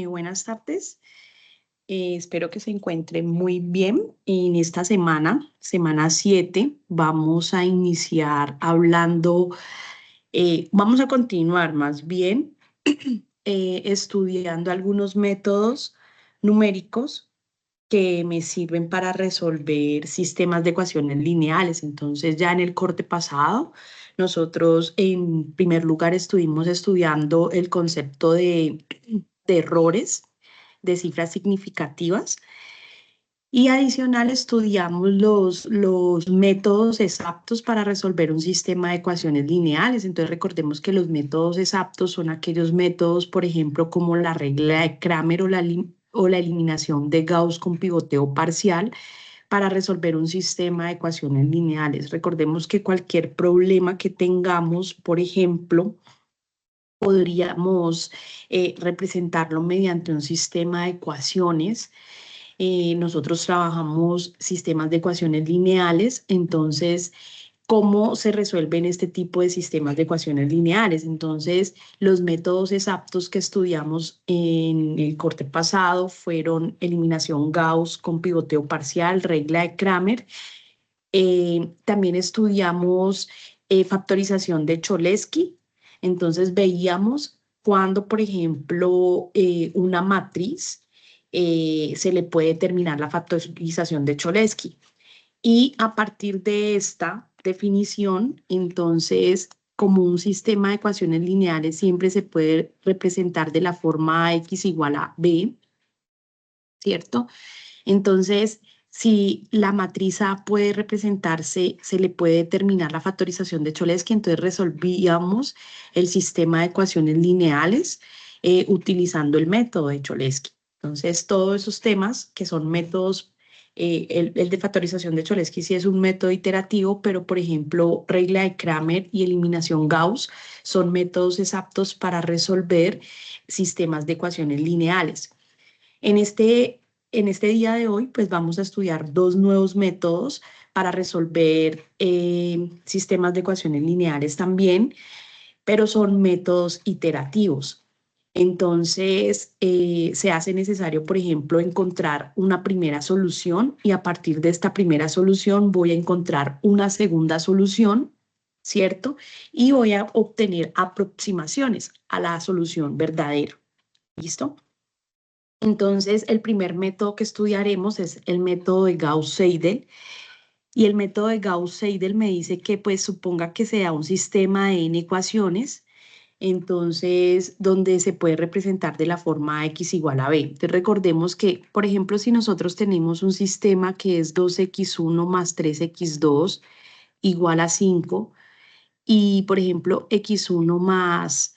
Buenas tardes. Espero que se encuentren muy bien. En esta semana, semana 7, vamos a iniciar hablando, vamos a continuar más bien estudiando algunos métodos numéricos que me sirven para resolver sistemas de ecuaciones lineales. Entonces, ya en el corte pasado, nosotros en primer lugar estuvimos estudiando el concepto de errores, de cifras significativas, y adicional estudiamos los métodos exactos para resolver un sistema de ecuaciones lineales. Entonces recordemos que los métodos exactos son aquellos métodos, por ejemplo, como la regla de Kramer o la eliminación de Gauss con pivoteo parcial para resolver un sistema de ecuaciones lineales. Recordemos que cualquier problema que tengamos, por ejemplo, podríamos representarlo mediante un sistema de ecuaciones. Nosotros trabajamos sistemas de ecuaciones lineales, entonces, ¿cómo se resuelven este tipo de sistemas de ecuaciones lineales? Entonces, los métodos exactos que estudiamos en el corte pasado fueron eliminación Gauss con pivoteo parcial, regla de Kramer. También estudiamos factorización de Cholesky. Entonces veíamos cuando, por ejemplo, una matriz se le puede determinar la factorización de Cholesky. Y a partir de esta definición, entonces, como un sistema de ecuaciones lineales siempre se puede representar de la forma X igual a B, ¿cierto? Entonces, si la matriz A puede representarse, se le puede determinar la factorización de Cholesky, entonces resolvíamos el sistema de ecuaciones lineales utilizando el método de Cholesky. Entonces, todos esos temas que son métodos, el de factorización de Cholesky sí es un método iterativo, pero por ejemplo, regla de Kramer y eliminación Gauss son métodos exactos para resolver sistemas de ecuaciones lineales. En este día de hoy, pues vamos a estudiar dos nuevos métodos para resolver sistemas de ecuaciones lineales también, pero son métodos iterativos. Entonces, se hace necesario, por ejemplo, encontrar una primera solución y a partir de esta primera solución voy a encontrar una segunda solución, ¿cierto? Y voy a obtener aproximaciones a la solución verdadera. ¿Listo? Entonces, el primer método que estudiaremos es el método de Gauss-Seidel. Y el método de Gauss-Seidel me dice que, pues, suponga que sea un sistema de n ecuaciones, entonces, donde se puede representar de la forma x igual a b. Entonces, recordemos que, por ejemplo, si nosotros tenemos un sistema que es 2x1 más 3x2 igual a 5, y, por ejemplo, x1 más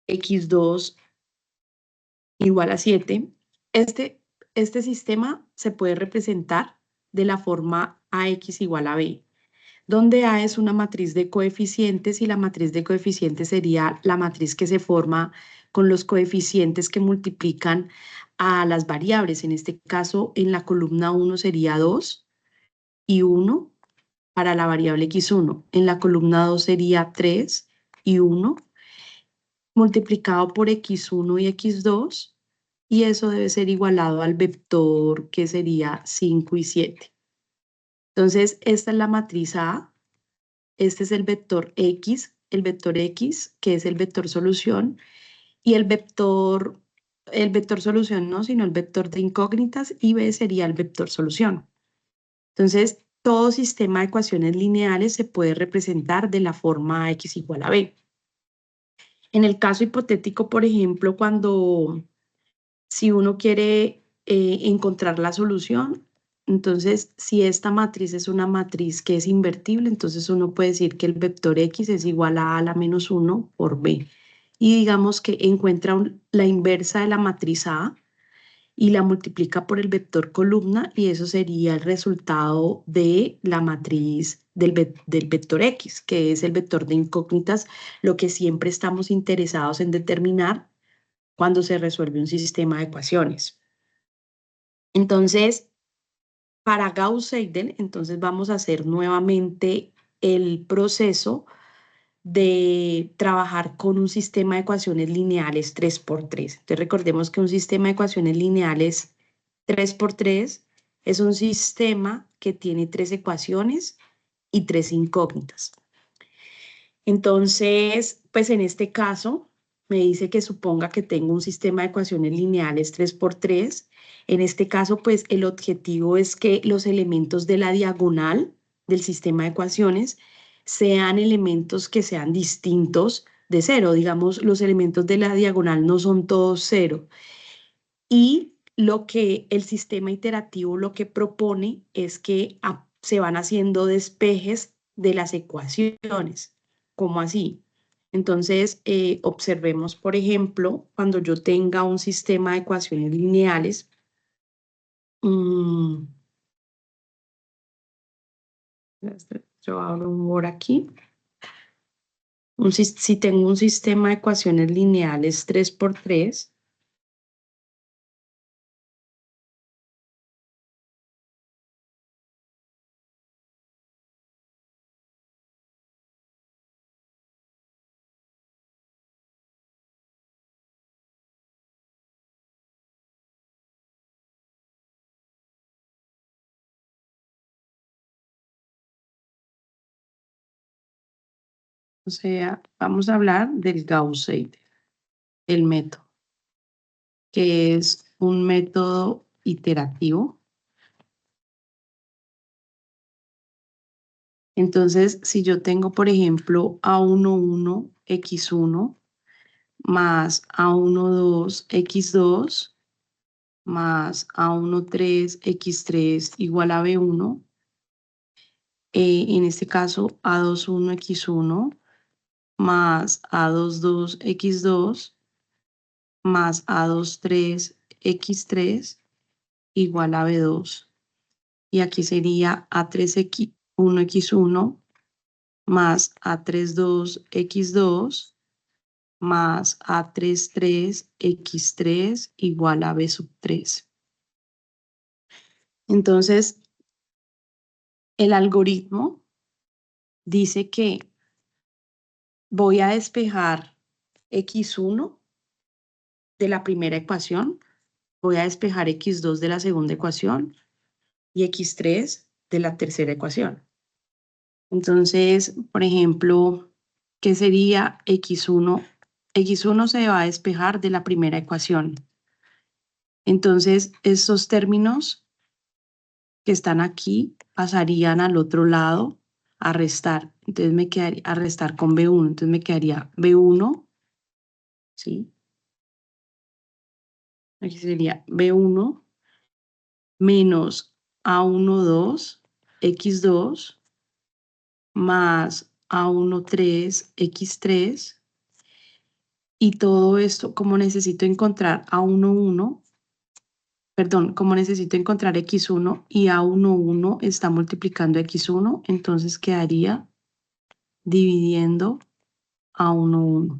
x2 igual a 7. Este sistema se puede representar de la forma AX igual a B, donde A es una matriz de coeficientes y la matriz de coeficientes sería la matriz que se forma con los coeficientes que multiplican a las variables. En este caso, en la columna 1 sería 2 y 1 para la variable x1. En la columna 2 sería 3 y 1 multiplicado por x1 y x2, y eso debe ser igualado al vector que sería 5 y 7. Entonces, esta es la matriz A, este es el vector X, que es el vector solución, y el vector solución no, sino el vector de incógnitas, y B sería el vector solución. Entonces, todo sistema de ecuaciones lineales se puede representar de la forma X igual a B. En el caso hipotético, por ejemplo, si uno quiere encontrar la solución, entonces si esta matriz es una matriz que es invertible, entonces uno puede decir que el vector X es igual a la menos 1 por B. Y digamos que encuentra la inversa de la matriz A y la multiplica por el vector columna, y eso sería el resultado de la matriz del vector X, que es el vector de incógnitas, lo que siempre estamos interesados en determinar cuando se resuelve un sistema de ecuaciones. Entonces, para Gauss-Seidel, entonces vamos a hacer nuevamente el proceso de trabajar con un sistema de ecuaciones lineales 3×3. Entonces recordemos que un sistema de ecuaciones lineales 3×3 es un sistema que tiene 3 ecuaciones y 3 incógnitas. Entonces, pues en este caso, me dice que suponga que tengo un sistema de ecuaciones lineales 3×3. En este caso, pues el objetivo es que los elementos de la diagonal del sistema de ecuaciones sean elementos que sean distintos de cero. Digamos, los elementos de la diagonal no son todos cero. Y lo que el sistema iterativo lo que propone es que se van haciendo despejes de las ecuaciones. ¿Cómo así? Entonces, observemos, por ejemplo, cuando yo tenga un sistema de ecuaciones lineales, yo abro un Word aquí. Si tengo un sistema de ecuaciones lineales 3×3, o sea, vamos a hablar del Gauss-Seidel, el método, que es un método iterativo. Entonces, si yo tengo, por ejemplo, A11 x1 más A12 x2 más A13 x3 igual a B1, en este caso A21 x1 más A22 x2 más A23 x3 igual a B2. Y aquí sería A31 x1 más A32 x2 más A33 x3 igual a B3. Entonces, el algoritmo dice que voy a despejar x1 de la primera ecuación, voy a despejar x2 de la segunda ecuación y x3 de la tercera ecuación. Entonces, por ejemplo, ¿qué sería x1? X1 se va a despejar de la primera ecuación. Entonces, estos términos que están aquí pasarían al otro lado a restar. Entonces me quedaría a restar con B1. Entonces me quedaría B1, ¿sí? Aquí sería B1 menos A12 x2 más A13 x3. Y todo esto, como necesito encontrar A11, perdón, como necesito encontrar x1 y A11 está multiplicando x1, entonces quedaría dividiendo A11.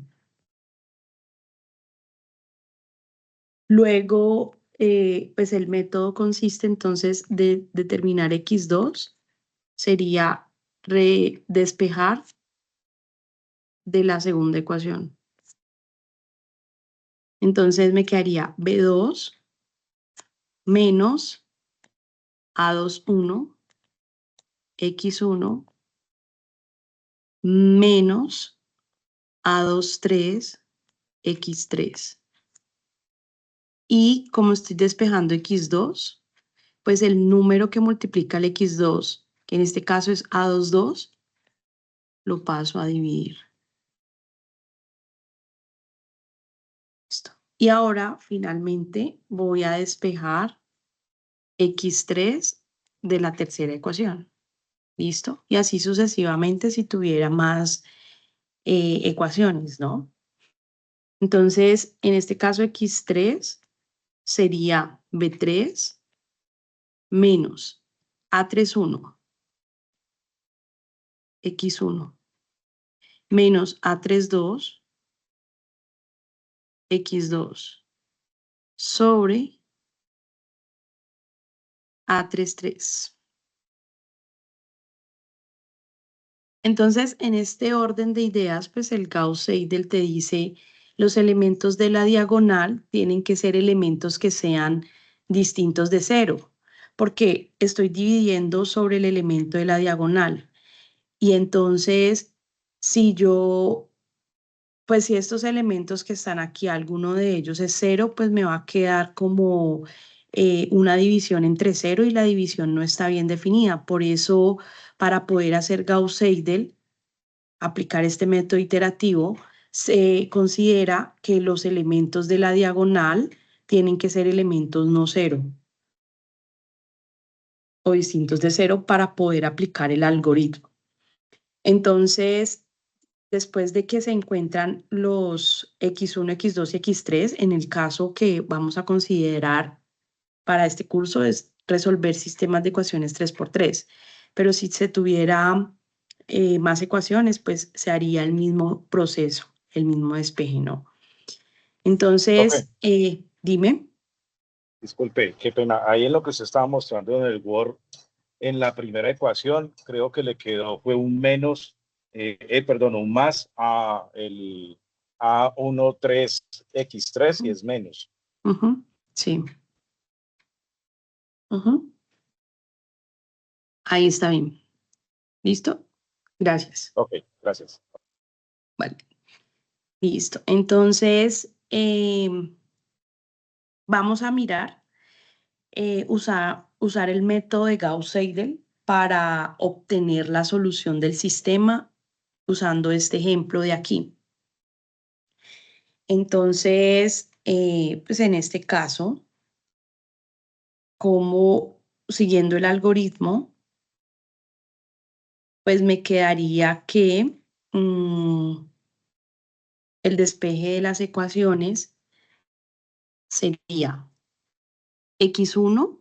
Luego, pues el método consiste entonces de determinar x2, sería despejar de la segunda ecuación. Entonces me quedaría B2 menos A21 x1 menos A23 x3. Y como estoy despejando x2, pues el número que multiplica el x2, que en este caso es A22, lo paso a dividir. Listo. Y ahora finalmente voy a despejar x3 de la tercera ecuación. ¿Listo? Y así sucesivamente si tuviera más ecuaciones, ¿no? Entonces, en este caso x3 sería b3 menos a31 x1 menos a32 x2 sobre a33. Entonces, en este orden de ideas, pues el Gauss-Seidel te dice, los elementos de la diagonal tienen que ser elementos que sean distintos de cero, porque estoy dividiendo sobre el elemento de la diagonal. Y entonces, si yo, pues si estos elementos que están aquí, alguno de ellos es cero, pues me va a quedar como una división entre cero y la división no está bien definida. Por eso, para poder hacer Gauss-Seidel, aplicar este método iterativo, se considera que los elementos de la diagonal tienen que ser elementos no cero o distintos de cero para poder aplicar el algoritmo. Entonces, después de que se encuentran los x1, x2 y x3, en el caso que vamos a considerar para este curso es resolver sistemas de ecuaciones 3×3. Pero si se tuviera más ecuaciones, pues se haría el mismo proceso, el mismo despeje, ¿no? Profe, Entonces, dime. disculpe, qué pena. Ahí en lo que se estaba mostrando en el Word, en la primera ecuación, creo que le quedó, fue un menos, perdón, un más a el A13X3 y es menos. Sí. Ahí está bien. ¿Listo? Gracias. Ok, gracias. Vale. Listo. Entonces, vamos a mirar, usar el método de Gauss-Seidel para obtener la solución del sistema usando este ejemplo de aquí. Entonces, pues en este caso, como siguiendo el algoritmo, pues me quedaría que el despeje de las ecuaciones sería x1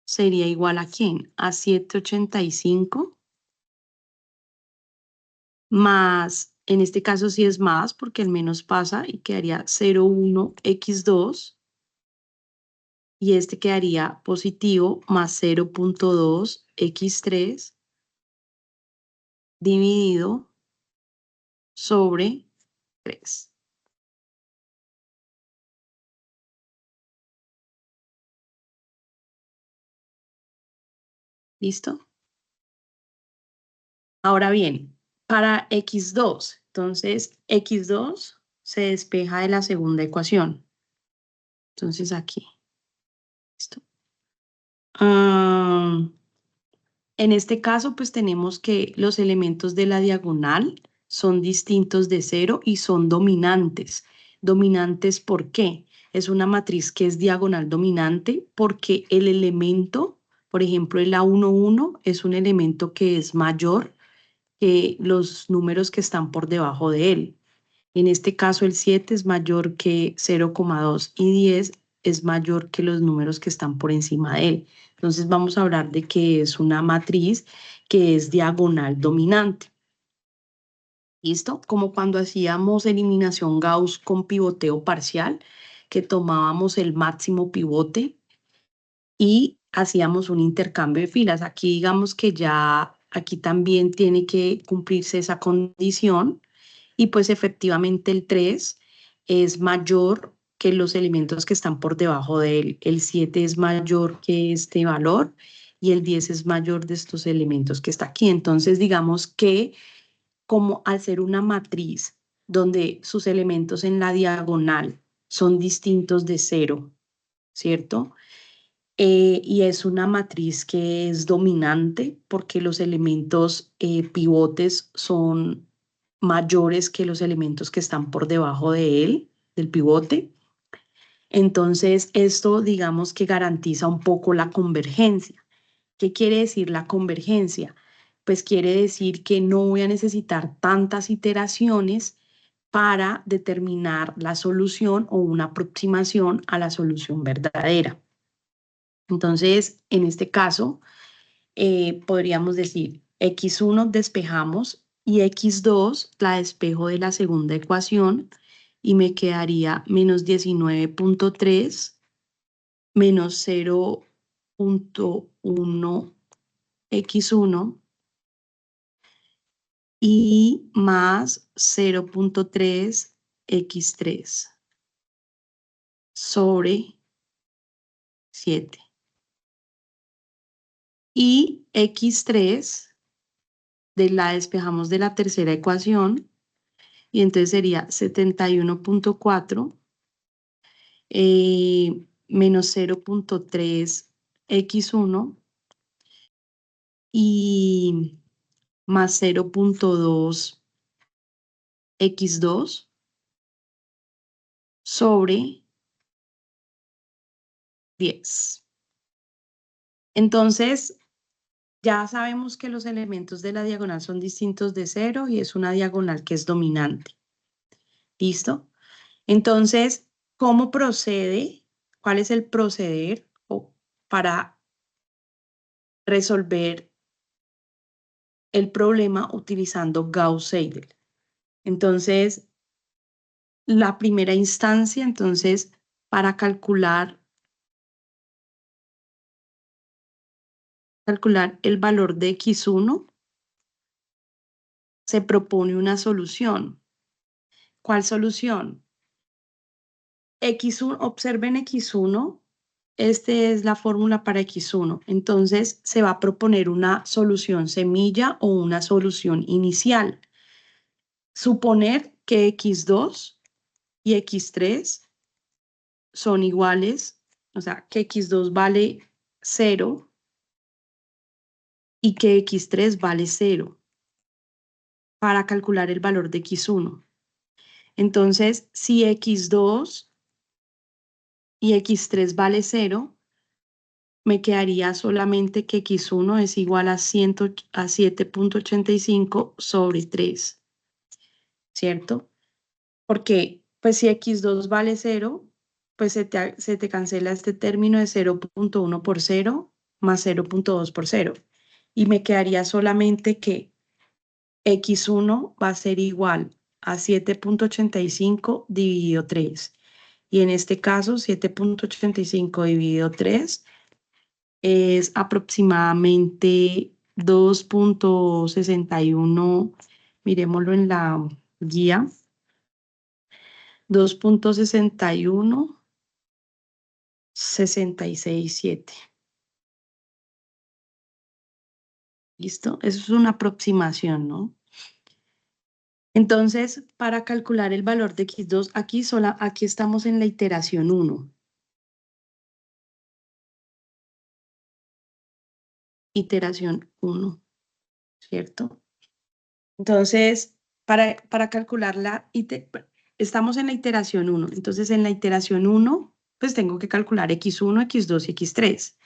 sería igual ¿a quién? A 785 más, en este caso sí es más porque el menos pasa y quedaría 0,1x2 y este quedaría positivo más 0,2x3 dividido sobre 3. ¿Listo? Ahora bien, para x2, entonces x2 se despeja de la segunda ecuación. Entonces aquí. ¿Listo? En este caso, pues tenemos que los elementos de la diagonal son distintos de cero y son dominantes. ¿Dominantes por qué? Es una matriz que es diagonal dominante porque el elemento, por ejemplo, el A11 es un elemento que es mayor que los números que están por debajo de él. En este caso, el 7 es mayor que 0,2 y 10 es mayor que los números que están por encima de él. Entonces vamos a hablar de que es una matriz que es diagonal dominante. ¿Listo? Como cuando hacíamos eliminación Gauss con pivoteo parcial, que tomábamos el máximo pivote y hacíamos un intercambio de filas. Aquí digamos que ya, aquí también tiene que cumplirse esa condición y pues efectivamente el 3 es mayor que los elementos que están por debajo de él. El 7 es mayor que este valor y el 10 es mayor de estos elementos que está aquí. Entonces digamos que como al ser una matriz donde sus elementos en la diagonal son distintos de cero, ¿cierto? Y es una matriz que es dominante porque los elementos pivotes son mayores que los elementos que están por debajo de él, del pivote. Entonces, esto digamos que garantiza un poco la convergencia. ¿Qué quiere decir la convergencia? Pues quiere decir que no voy a necesitar tantas iteraciones para determinar la solución o una aproximación a la solución verdadera. Entonces, en este caso, podríamos decir x1 despejamos y x2 la despejo de la segunda ecuación y me quedaría menos 19,3 menos 0,1 x1 y más 0.3 x3 sobre 7. Y x3 la despejamos de la tercera ecuación y entonces sería 71.4 menos 0.3 x1 y más 0.2 x2 sobre 10. Entonces, ya sabemos que los elementos de la diagonal son distintos de 0 y es una diagonal que es dominante. ¿Listo? Entonces, ¿cómo procede? ¿Cuál es el proceder para resolver el problema utilizando Gauss-Seidel? Entonces, la primera instancia, entonces, para calcular el valor de x1, se propone una solución. ¿Cuál solución? X1, observen x1, esta es la fórmula para x1. Entonces, se va a proponer una solución semilla o una solución inicial. Suponer que x2 y x3 son iguales, o sea, que x2 vale 0 y que x3 vale 0 para calcular el valor de x1. Entonces, si x2 y x3 vale 0, me quedaría solamente que x1 es igual a 7.85 sobre 3, ¿cierto? Porque, pues si x2 vale 0, pues se te cancela este término de 0.1 por 0 más 0.2 por 0. Y me quedaría solamente que x1 va a ser igual a 7.85 dividido 3. Y en este caso, 7.85 dividido 3 es aproximadamente 2.61, miremoslo en la guía, 2.6167. ¿Listo? Eso es una aproximación, ¿no? Entonces, para calcular el valor de x2, aquí estamos en la iteración 1. Iteración 1, ¿cierto? Entonces, para calcularla, estamos en la iteración 1. Entonces, en la iteración 1, pues tengo que calcular x1, x2 y x3.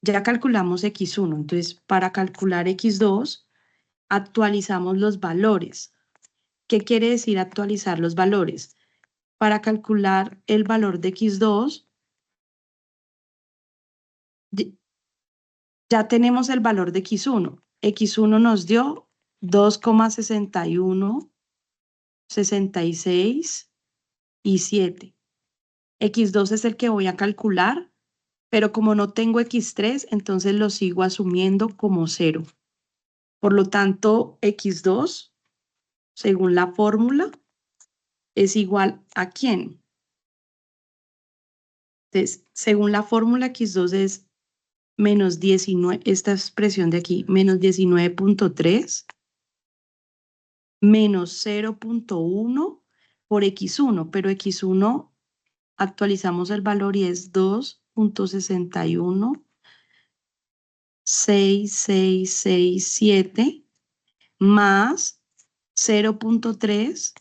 Ya calculamos x1. Entonces, para calcular x2, actualizamos los valores. ¿Qué quiere decir actualizar los valores? Para calcular el valor de x2, ya tenemos el valor de x1. X1 nos dio 2,61, 66 y 7. X2 es el que voy a calcular, pero como no tengo x3, entonces lo sigo asumiendo como 0. Por lo tanto, x2, según la fórmula, es igual a ¿quién? Entonces, según la fórmula, x2 es menos 19, esta expresión de aquí, menos 19.3, menos 0.1 por x1, pero x1 actualizamos el valor y es 2.61, 6667 más 0.3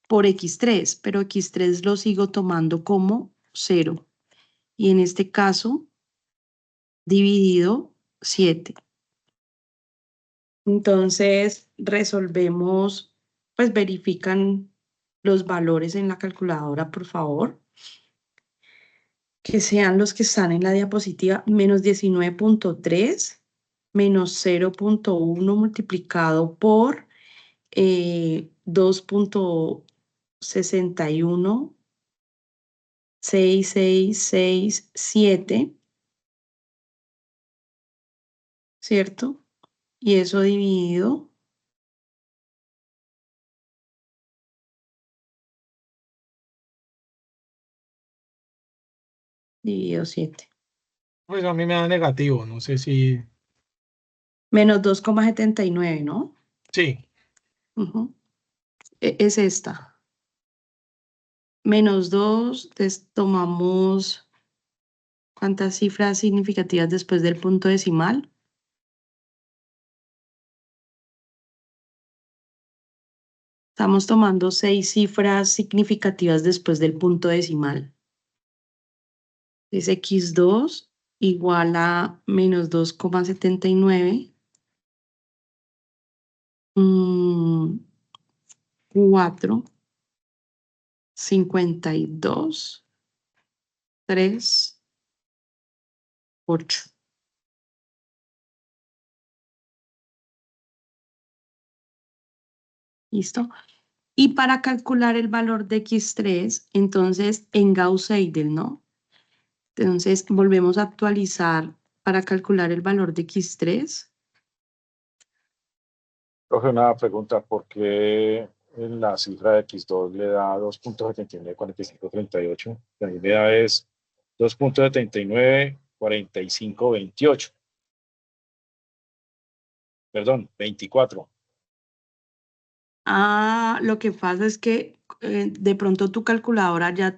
por x3, pero x3 lo sigo tomando como 0. Y en este caso, dividido 7. Entonces, resolvemos, pues verifican los valores en la calculadora, por favor. Que sean los que están en la diapositiva, menos 19.3, menos 0.1 multiplicado por 2.61, 6667, ¿cierto? Y eso dividido dividido 7. Pues a mí me da negativo, no sé si... Menos 2,79, ¿no? Sí, Ujú. Es esta. Menos 2, tomamos ¿cuántas cifras significativas después del punto decimal? Estamos tomando 6 cifras significativas después del punto decimal. Es x2 igual a menos 2,79. 4, 52, 3, 8. ¿Listo? Y para calcular el valor de x3, entonces en Gauss-Seidel, ¿no? Entonces volvemos a actualizar para calcular el valor de x3. Profe, una pregunta, ¿por qué en la cifra de X2 le da 2.794538? A mí me da es 2.794528. Perdón, 24. Ah, lo que pasa es que de pronto tu calculadora ya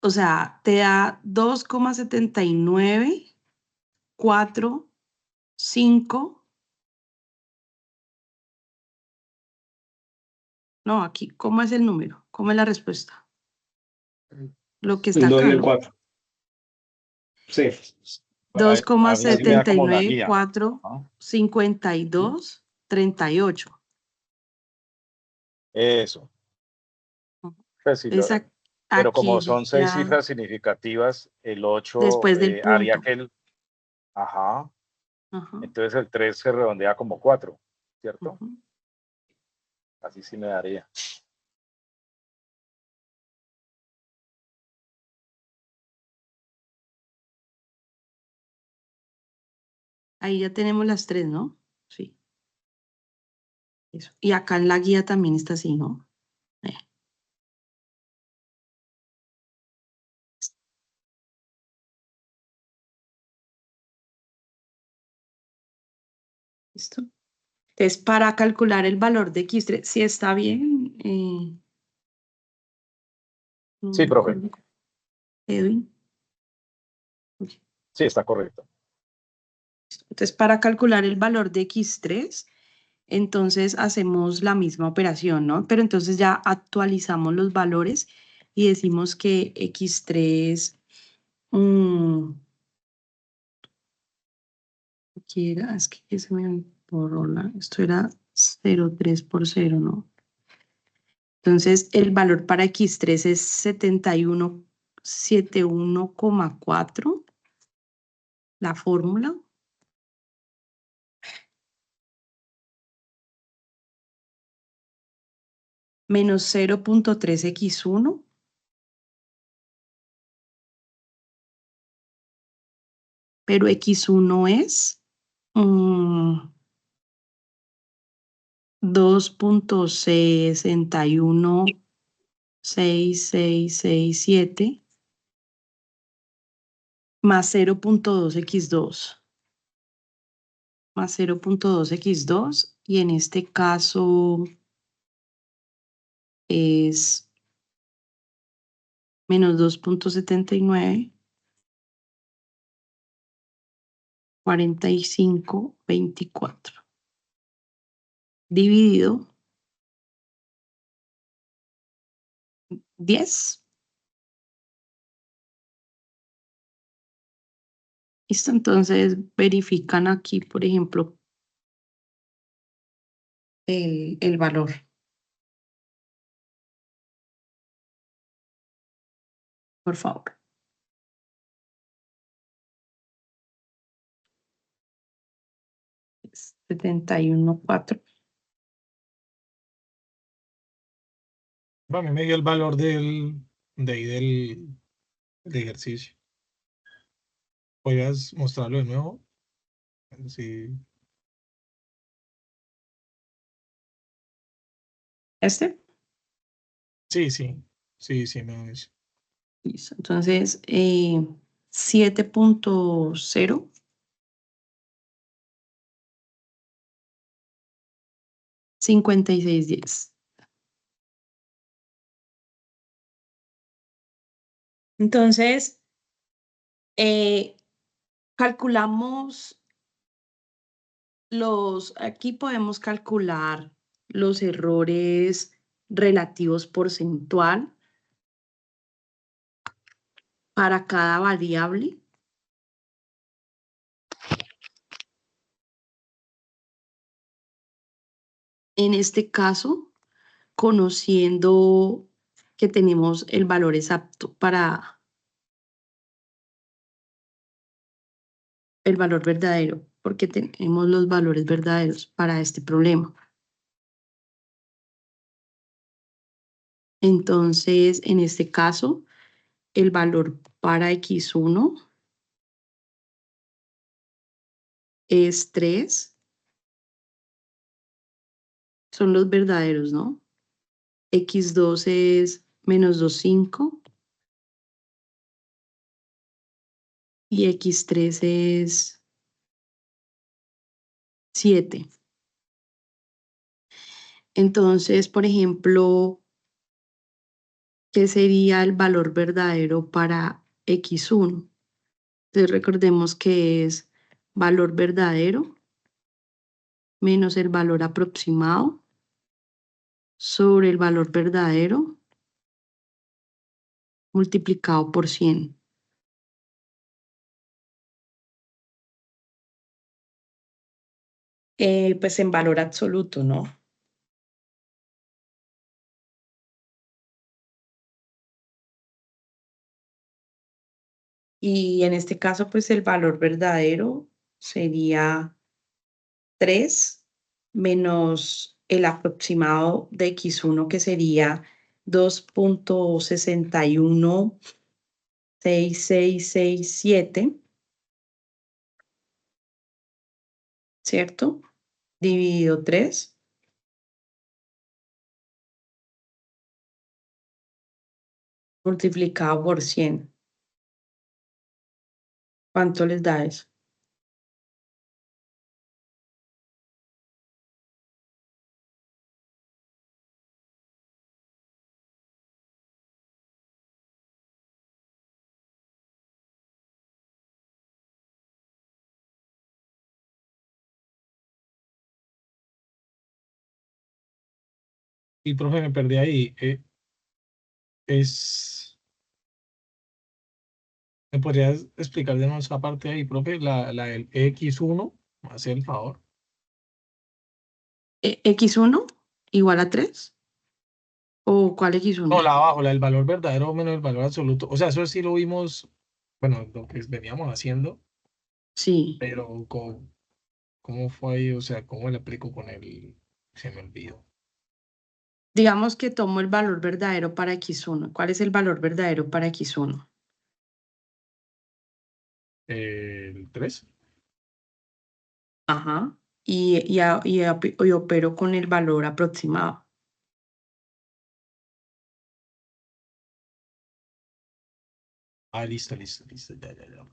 o sea, te da 2,7945. No, aquí, ¿cómo es el número? ¿Cómo es la respuesta? Lo que está El 2 y acá, el ¿no? 4. Sí. A mí sí me da como la guía. 2,79452,38. Eso. Pues sí, Esa pero como aquí son 6 ya cifras significativas, el 8 después del haría punto. que el... Ajá. Ajá, Entonces el 3 se redondea como 4, ¿cierto? ajá. Así sí me daría. Ahí ya tenemos las 3, ¿no? Sí. Eso. Y acá en la guía también está así, ¿no? ¿Listo? Entonces, para calcular el valor de x3, si está bien, no Sí, me profe. acuerdo. Edwin. Ok. Sí, está correcto. Entonces, para calcular el valor de x3, entonces hacemos la misma operación, ¿no? Pero entonces ya actualizamos los valores y decimos que x3, aquí era, es que se me borró esto era 0,3 por 0, ¿no? Entonces, el valor para x3 es 71,4, la fórmula. Menos 0,3x1. Pero x1 es 2,616667 más 0,2x2 más 0,2x2 y en este caso es menos 2,79 4524 dividido 10. Listo, entonces verifican aquí, por ejemplo, el valor. Por favor. Es 71,4. a mí me dio el valor del ejercicio. ¿Podrías mostrarlo de nuevo? Sí. ¿Este? Sí, sí, sí, sí, me da eso. Listo. Entonces, 7.0. $56.10. Entonces, calculamos aquí podemos calcular los errores relativos porcentual para cada variable. En este caso, conociendo que tenemos el valor exacto para el valor verdadero, porque tenemos los valores verdaderos para este problema. Entonces, en este caso, el valor para X1 es 3. Son los verdaderos, ¿no? X2 es menos 2,5. Y X3 es 7. Entonces, por ejemplo, ¿qué sería el valor verdadero para X1? Entonces, recordemos que es valor verdadero menos el valor aproximado sobre el valor verdadero multiplicado por 100. Pues en valor absoluto, ¿no? Y en este caso, pues el valor verdadero sería 3 menos el aproximado de X1, que sería 2.616667, ¿cierto? Dividido 3. Multiplicado por 100. ¿Cuánto les da eso? Y profe, me perdí ahí. ¿Me podrías explicar de nuevo esa parte ahí, profe? La del X1, hace el favor. ¿X1 igual a 3? ¿O cuál No, X1? la abajo, la del valor verdadero menos el valor absoluto. O sea, eso sí lo vimos, bueno, lo que veníamos haciendo, Sí. pero ¿cómo fue ahí? O sea, ¿cómo le aplico con se me olvidó. Digamos que tomo el valor verdadero para X1. ¿Cuál es el valor verdadero para X1? El 3. Ajá. Y opero con el valor aproximado. Ah, listo, listo, listo, ya, ya, ya.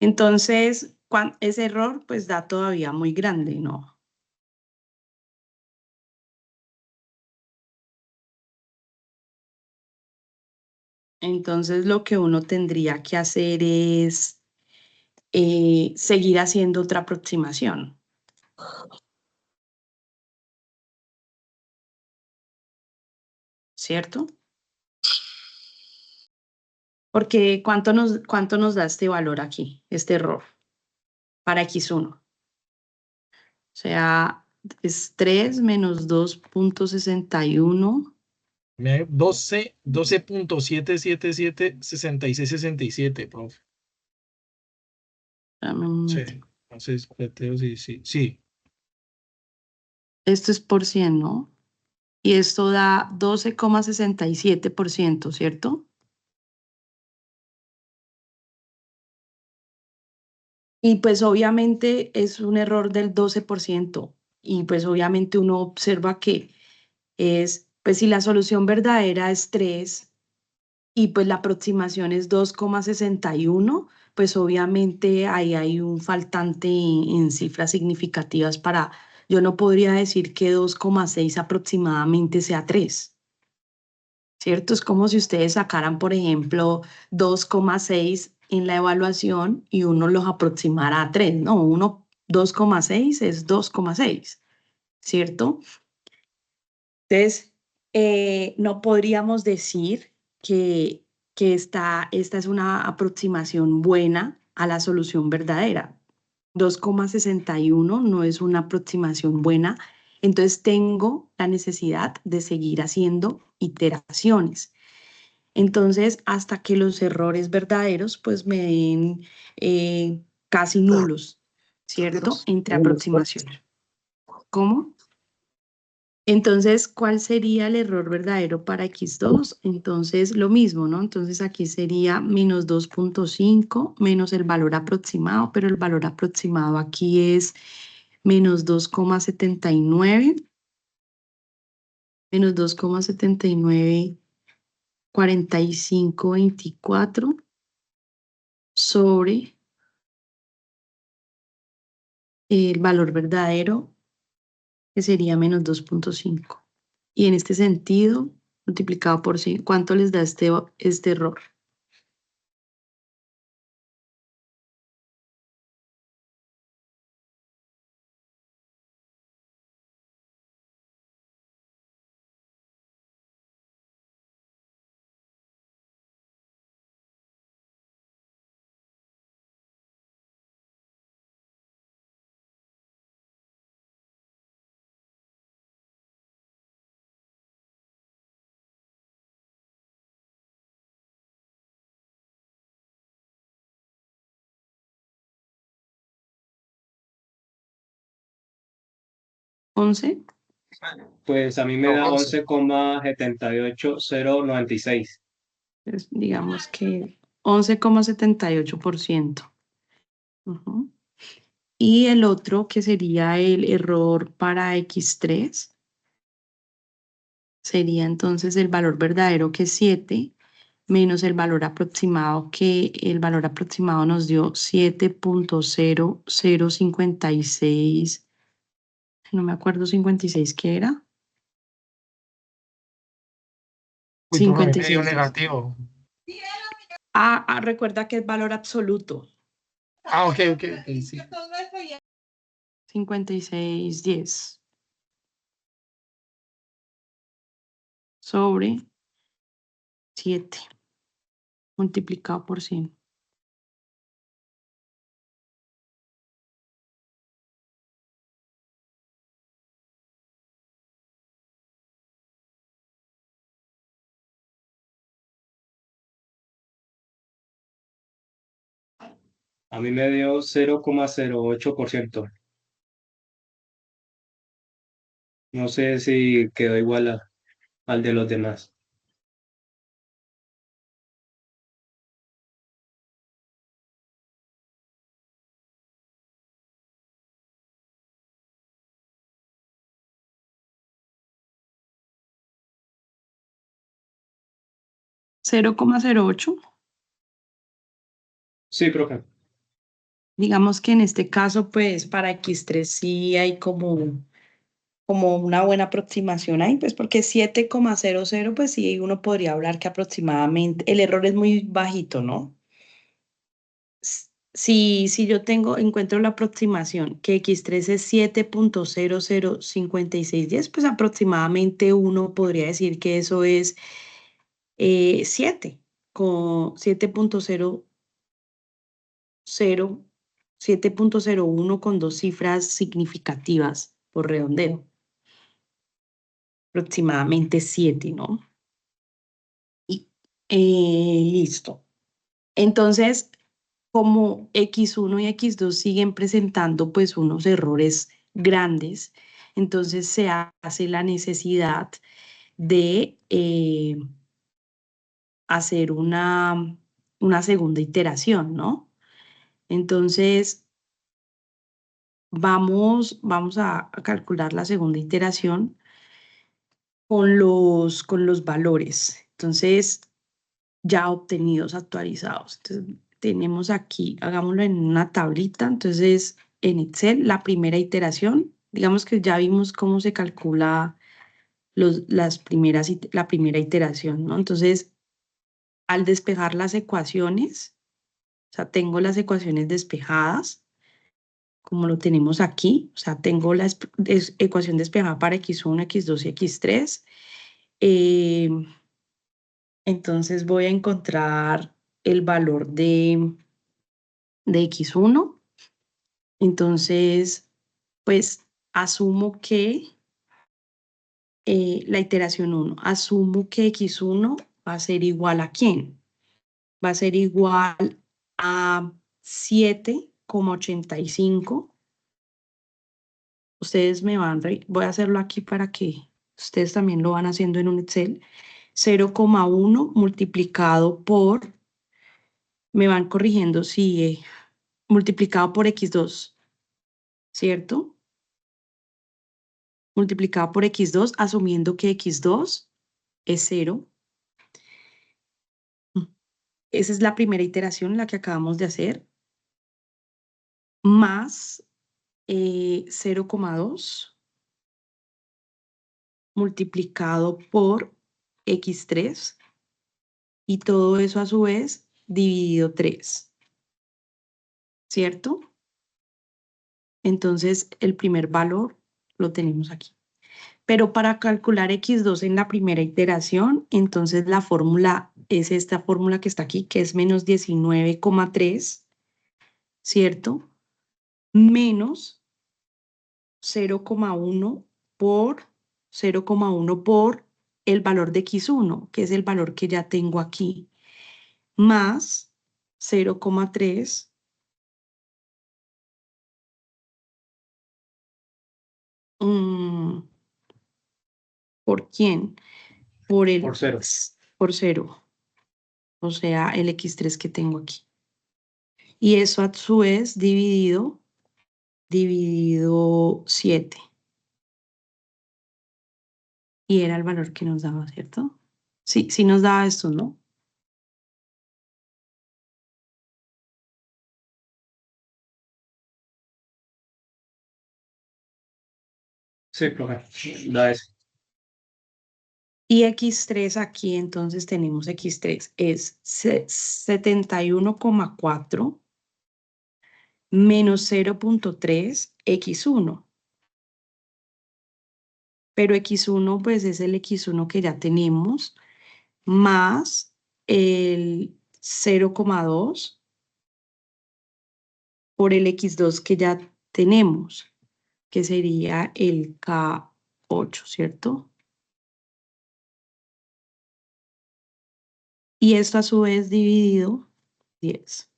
Entonces, ese error pues da todavía muy grande, ¿no? Entonces, lo que uno tendría que hacer es seguir haciendo otra aproximación, ¿cierto? Porque ¿cuánto nos da este valor aquí, este error, para X1? O sea, es 3 menos 2.61. 12.7776667, profe. Dame un Sí. momento. Entonces, preteo, sí. Esto es por 100, ¿no? Y esto da 12,67%, ¿cierto? Y pues obviamente es un error del 12%. Y pues obviamente uno observa que pues si la solución verdadera es 3 y pues la aproximación es 2,61, pues obviamente ahí hay un faltante en cifras significativas yo no podría decir que 2,6 aproximadamente sea 3. ¿Cierto? Es como si ustedes sacaran, por ejemplo, 2,6 en la evaluación y uno los aproximara a 3, ¿no? 2,6 es 2,6, ¿cierto? Entonces, no podríamos decir que esta es una aproximación buena a la solución verdadera. 2,61 no es una aproximación buena, entonces tengo la necesidad de seguir haciendo iteraciones. Entonces, hasta que los errores verdaderos pues me den casi nulos, ¿cierto? Entre aproximaciones. ¿Cómo? Entonces, ¿cuál sería el error verdadero para X2? Entonces, lo mismo, ¿no? Entonces, aquí sería menos 2.5 menos el valor aproximado, pero el valor aproximado aquí es menos 2,79, menos 2,79, 4524 sobre el valor verdadero, que sería menos 2.5. Y en este sentido, multiplicado por 100, ¿cuánto les da este error? ¿11? Pues a mí me da 11,78096. Pues digamos que 11,78%. Ujú. Y el otro, que sería el error para X3, sería entonces el valor verdadero, que es 7, menos el valor aproximado, que el valor aproximado nos dio 7.0056, no me acuerdo 56 qué era. Uy, profe, me dio 56. negativo. Recuerda que es valor absoluto. Ok, sí. 5610 sobre 7 multiplicado por 100. A mí me dio 0,08%. No sé si quedó igual al de los demás. ¿0,08? Sí, profe. Digamos que en este caso, pues para X3 sí hay como una buena aproximación ahí, pues porque 7,00, pues sí, uno podría hablar que aproximadamente, el error es muy bajito, ¿no? Si yo encuentro la aproximación, que X3 es 7.005610, pues aproximadamente uno podría decir que eso es 7, con 7.01 con dos cifras significativas por redondeo. Aproximadamente 7, ¿no? Y listo. Entonces, como X1 y X2 siguen presentando pues unos errores grandes, entonces se hace la necesidad de hacer una segunda iteración, ¿no? Entonces, vamos a calcular la segunda iteración con los valores. Entonces, ya obtenidos, actualizados. Entonces, tenemos aquí, hagámoslo en una tablita. Entonces, en Excel, la primera iteración, digamos que ya vimos cómo se calcula la primera iteración, ¿no? Entonces, al despejar las ecuaciones, o sea, tengo las ecuaciones despejadas, como lo tenemos aquí, o sea, tengo la ecuación despejada para X1, X2 y X3. Entonces voy a encontrar el valor de X1. Entonces, pues asumo que la iteración 1, asumo que X1 va a ser igual a ¿quién? Va a ser igual a 7,85. Ustedes me van, voy a hacerlo aquí para que ustedes también lo van haciendo en un Excel. 0,1 multiplicado por, me van corrigiendo si multiplicado por X2, ¿cierto? Multiplicado por X2, asumiendo que X2 es 0. Esa es la primera iteración, la que acabamos de hacer, más 0,2 multiplicado por X3 y todo eso a su vez dividido 3, ¿cierto? Entonces el primer valor lo tenemos aquí. Pero para calcular X2 en la primera iteración, entonces la fórmula es esta fórmula que está aquí, que es menos 19,3, ¿cierto? Menos 0,1 por 0,1 por el valor de X1, que es el valor que ya tengo aquí, más 0,3 ¿por quién? Por Por 0. por 0, o sea, el X3 que tengo aquí. Y eso a su vez dividido 7. Y era el valor que nos daba, ¿cierto? Sí, sí nos daba esto, ¿no? Sí, profe. Da eso. Y X3 aquí, entonces tenemos X3, es 71,4 menos 0,3 X1. Pero X1 pues es el X1 que ya tenemos, más el 0,2 por el X2 que ya tenemos, que sería el K8, ¿cierto? Y esto a su vez dividido 10.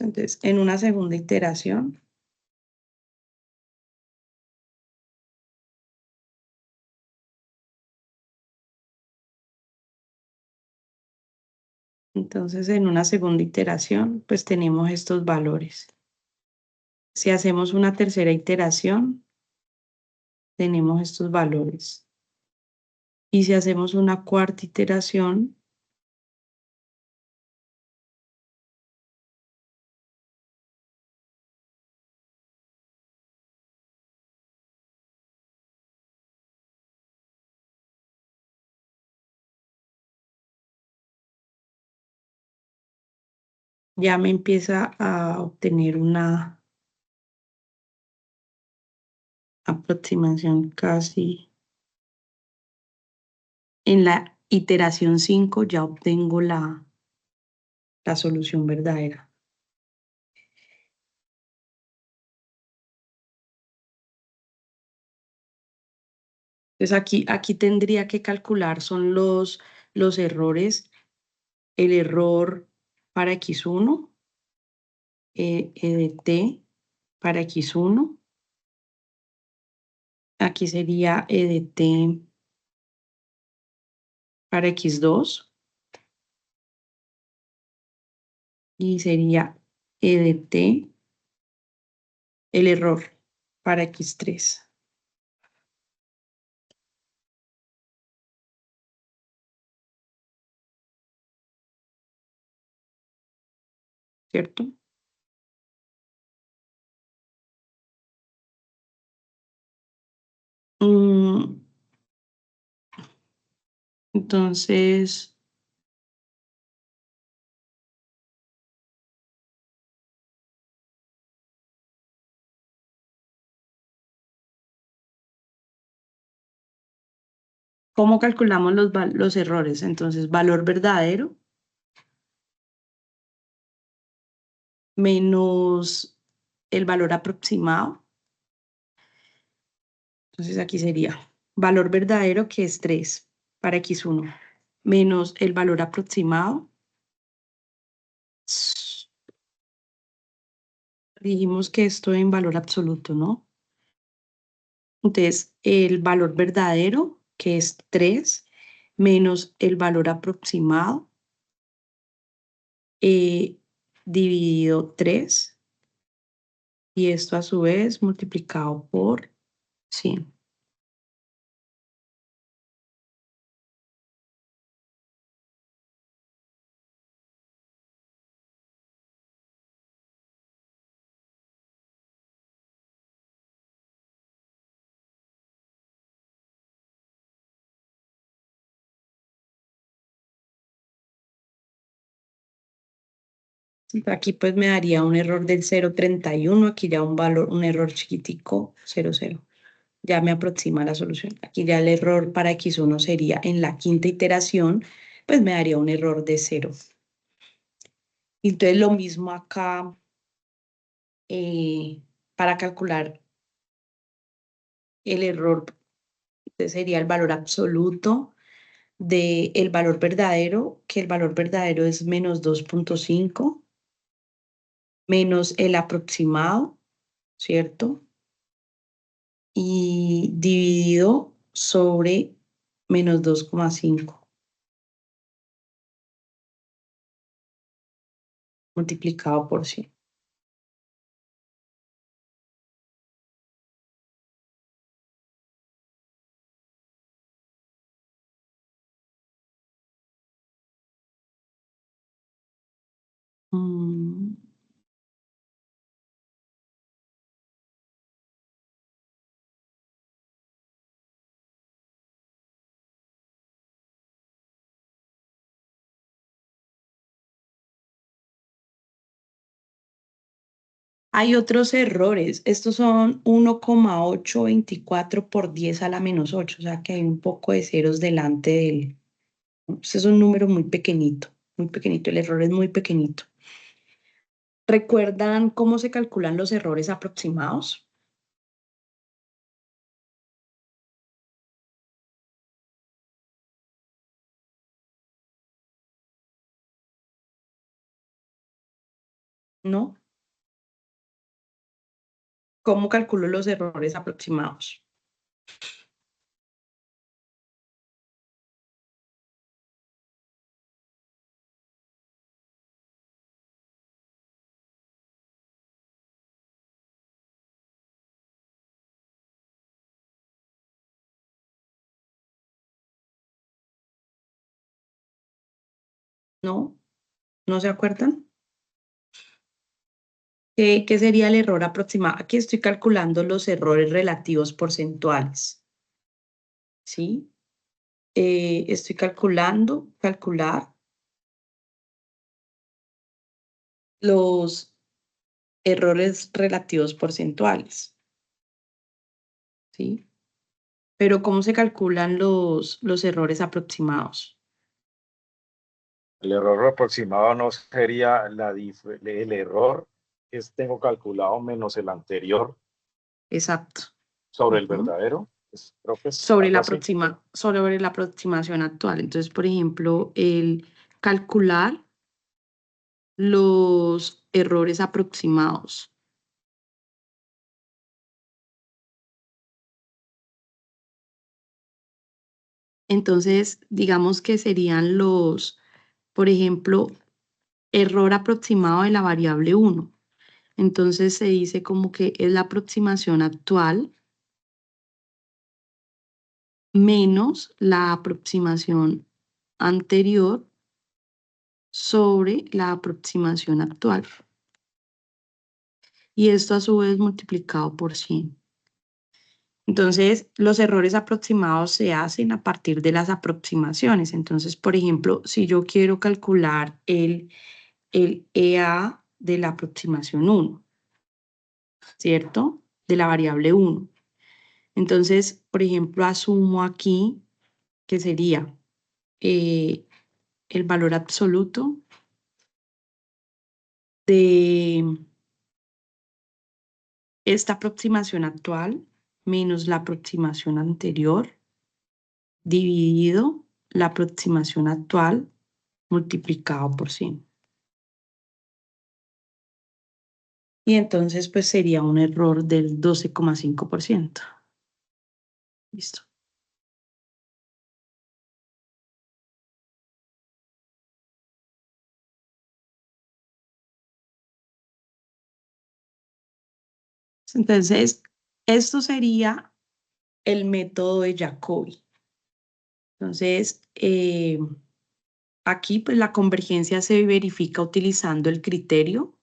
Entonces, en una segunda iteración, pues tenemos estos valores. Si hacemos una tercera iteración, tenemos estos valores. Y si hacemos una cuarta iteración, ya me empieza a obtener una aproximación casi en la iteración 5 ya obtengo la solución verdadera. Entonces aquí tendría que calcular, son los errores, el error para x1, de t para x1, aquí sería de t para x2 y sería de t, el error para x3. ¿Cierto? Entonces, ¿cómo calculamos los errores? Entonces, valor verdadero menos el valor aproximado. Entonces, aquí sería valor verdadero, que es 3 para x1, menos el valor aproximado. Dijimos que esto en valor absoluto, ¿no? Entonces, el valor verdadero, que es 3, menos el valor aproximado, dividido 3, y esto a su vez multiplicado por 100. Aquí pues me daría un error del 0,31, aquí ya un error chiquitico, 0,0. Ya me aproxima la solución. Aquí ya el error para x1 sería en la quinta iteración, pues me daría un error de 0. Entonces lo mismo acá para calcular el error, sería el valor absoluto del valor verdadero, que el valor verdadero es menos 2,5, menos el aproximado, ¿cierto? Y dividido sobre menos 2,5 multiplicado por 100. Hay otros errores. Estos son 1,824 por 10 a la menos 8, o sea que hay un poco de ceros delante del... Este es un número muy pequeñito, muy pequeñito. El error es muy pequeñito. ¿Recuerdan cómo se calculan los errores aproximados? ¿No? ¿Cómo calculo los errores aproximados? ¿No? ¿No se acuerdan? ¿Qué sería el error aproximado? Aquí estoy calculando los errores relativos porcentuales. ¿Sí? Estoy calcular los errores relativos porcentuales. ¿Sí? Pero ¿cómo se calculan los errores aproximados? El error aproximado no sería el error que tengo calculado menos el anterior Exacto. sobre el Ujú. verdadero. Creo que es Sobre algo la así. sobre la aproximación actual. Entonces, por ejemplo, el calcular los errores aproximados. Entonces, digamos que serían los, por ejemplo, error aproximado de la variable 1. Entonces se dice como que es la aproximación actual menos la aproximación anterior sobre la aproximación actual. Y esto a su vez multiplicado por 100. Entonces, los errores aproximados se hacen a partir de las aproximaciones. Entonces, por ejemplo, si yo quiero calcular el EA de la aproximación 1, ¿cierto? De la variable 1. Entonces, por ejemplo, asumo aquí que sería el valor absoluto de esta aproximación actual menos la aproximación anterior dividido la aproximación actual multiplicado por 100. Y entonces pues sería un error del 12,5%. Listo. Entonces, esto sería el método de Jacobi. Entonces, aquí pues la convergencia se verifica utilizando el criterio.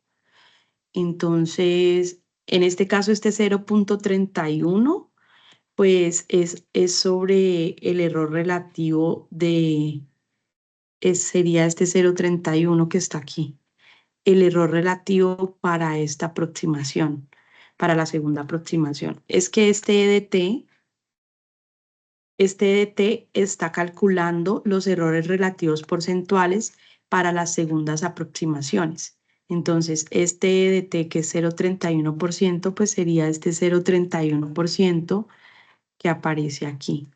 Entonces, en este caso, este 0,31 pues es sobre el error relativo de, sería este 0,31 que está aquí. El error relativo para esta aproximación, para la segunda aproximación. Es que este EDT está calculando los errores relativos porcentuales para las segundas aproximaciones. Entonces, este EDT que es 0,31%, pues sería este 0,31% que aparece aquí.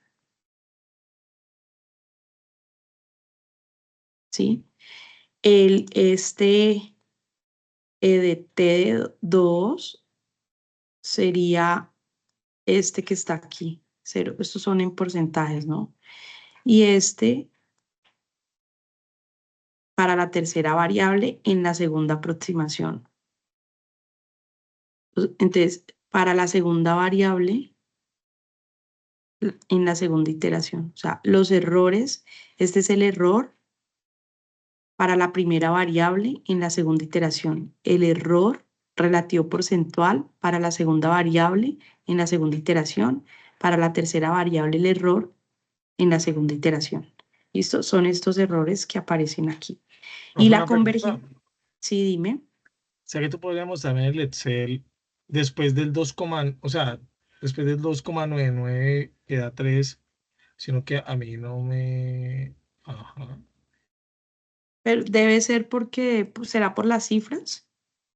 ¿Sí? Este EDT2 sería este que está aquí. Cero, estos son en porcentajes, ¿no? Y este para la tercera variable en la segunda aproximación. Entonces, para la segunda variable en la segunda iteración. O sea, los errores, este es el error para la primera variable en la segunda iteración. El error relativo porcentual para la segunda variable en la segunda iteración. Para la tercera variable, el error en la segunda iteración. ¿Listo? Son estos errores que aparecen aquí. Y la convergencia. Sí, dime. O sea que tú podríamos también el Excel después del 2, o sea, después del 2,99 queda 3, sino que a mí no me... Ajá. Pero debe ser porque, pues, ¿será por las cifras?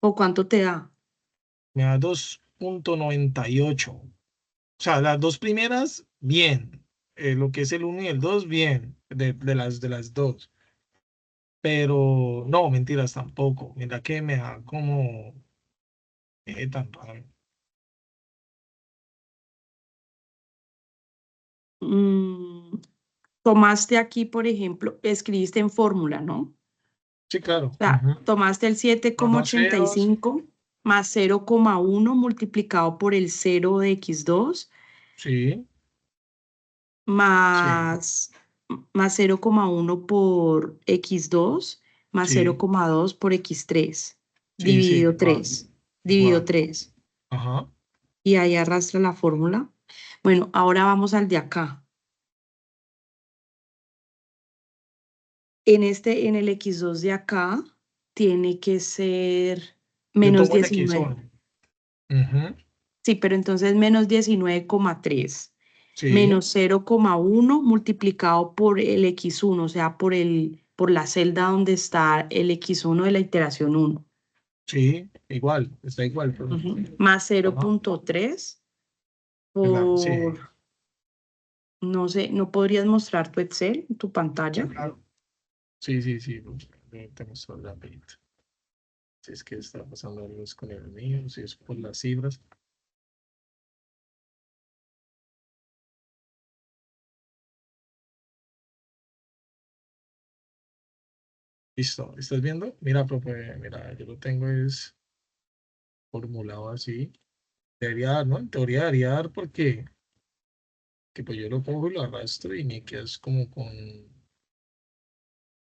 ¿O cuánto te da? Me da 2,98. O sea, las dos primeras, bien. Lo que es el 1 y el 2, bien. De las dos. Pero no, mentiras tampoco. Mira que me da como... tan raro. Tomaste aquí, por ejemplo, escribiste en fórmula, ¿no? Sí, claro. O sea, tomaste el Los dos ceros. 7,85 más 0,1 multiplicado por el 0 de x2 Sí, sí, más 0,1 por x2 más sí, 0,2 por x3 sí, sí, dividido igual, 3. Dividido igual. 3. Ajá. Y ahí arrastra la fórmula. Bueno, ahora vamos al de acá. En el x2 de acá tiene que ser Yo menos tomo el 19. X1. Ujú. Sí, pero entonces menos 19,3. Sí, menos 0,1 multiplicado por el x1, o sea, por la celda donde está el x1 de la iteración 1. sí, igual, está igual. Pero, Más ajá, 0,3 ¿verdad? Sí, por, no sé, ¿no podrías mostrar tu Excel, tu sí, pantalla? claro. Sí, sí, sí, tenemos todo rapidito. Si es que está pasando algo con el mío, si es por las cifras. Listo, ¿estás viendo? Mira, profe, mira, yo lo tengo es formulado así. Debería dar, ¿no? En teoría debería dar porque que pues yo lo cojo y lo arrastro y me quedas como con...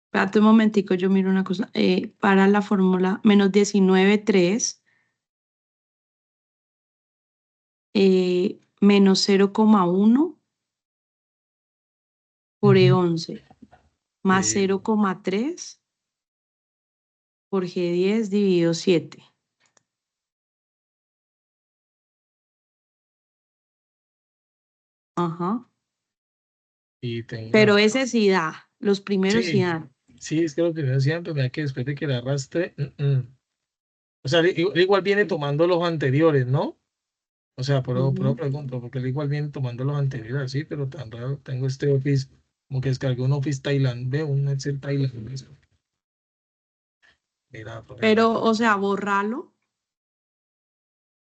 Espérate un momentico, yo miro una cosa. Para la fórmula, menos 19,3 menos 0,1 por Ujú, E11 más sí, 0,3 por G10 dividido 7. Ajá. y tengo Pero acá. ese sí da, los primeros sí Sí, dan. sí, es que lo primero siempre, mira que después de que le arrastre, o sea, él igual viene tomando los anteriores, ¿no? O sea, pero Ujú. pregunto, porque él igual viene tomando los anteriores, sí, pero tan raro, tengo este Office, como que descargué un Office tailandés, un Excel tailandés. Mira, Pero, profe, o sea, borralo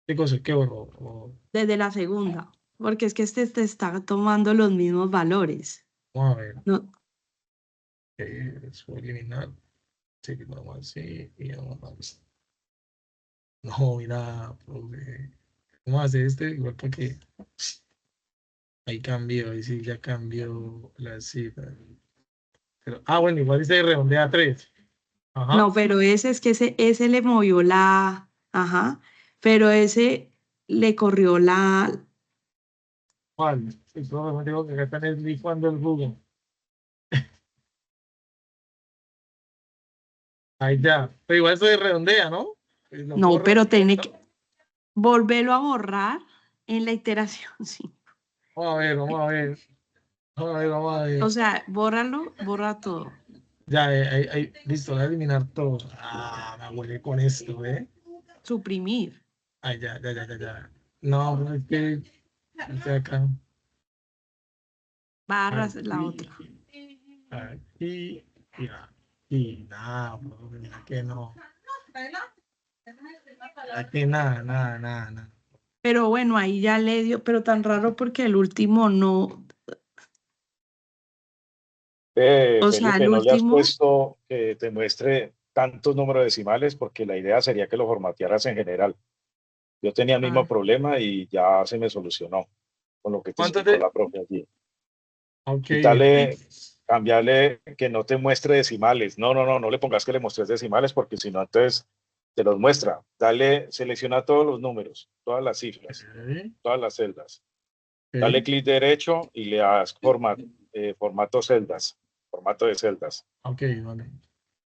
¿qué cosa? ¿Qué borró? desde la segunda, porque es que este te está tomando los mismos valores. Vamos a ver, No, eso voy a eliminar, sí, vamos así, y vamos a ver. No, mira, profe, ¿cómo hace este? Igual porque ahí cambió, ahí sí ya cambió la cifra. Pero, bueno, igual dice redondea a 3. Ajá. no, pero ese es que ese le movió la, ajá, pero ese le corrió la, Vale, sí, profe, me digo que acá están licuando el jugo. Ahí ya. Pero igual eso de redondea, ¿no? Pues lo puedo no, pero redondear, tiene ¿no? que volverlo a borrar en la iteración, sí. Vamos a ver, vamos a ver. Vamos a ver, vamos a O ver. sea, bórralo, borra todo. Ya, listo, voy a eliminar todo. Me huele con esto, ¿eh? Suprimir. Ay, ya, ya, ya, ya, ya. No, pero es que estoy acá. Barras la Aquí, otra. aquí y aquí. Nada, profe, mira que no. Mira que nada, nada, nada, nada. Pero bueno, ahí ya le dio, pero tan raro porque el último no, o sea, el Felipe, no le has último, puesto que te muestre tantos números decimales porque la idea sería que lo formatearas en general. Yo tenía el mismo ah, problema y ya se me solucionó con lo que te ¿Cuántos explicó de? la profe allí. Ok, Quítale, cambiarle que no te muestre decimales. No, no, no, no le pongas que le muestres decimales porque si no, entonces te los muestra. Dale, selecciona todos los números, todas las cifras, ok, todas las celdas. Dale ok, clic derecho y le das formato celdas, formato de celdas. ok, vale.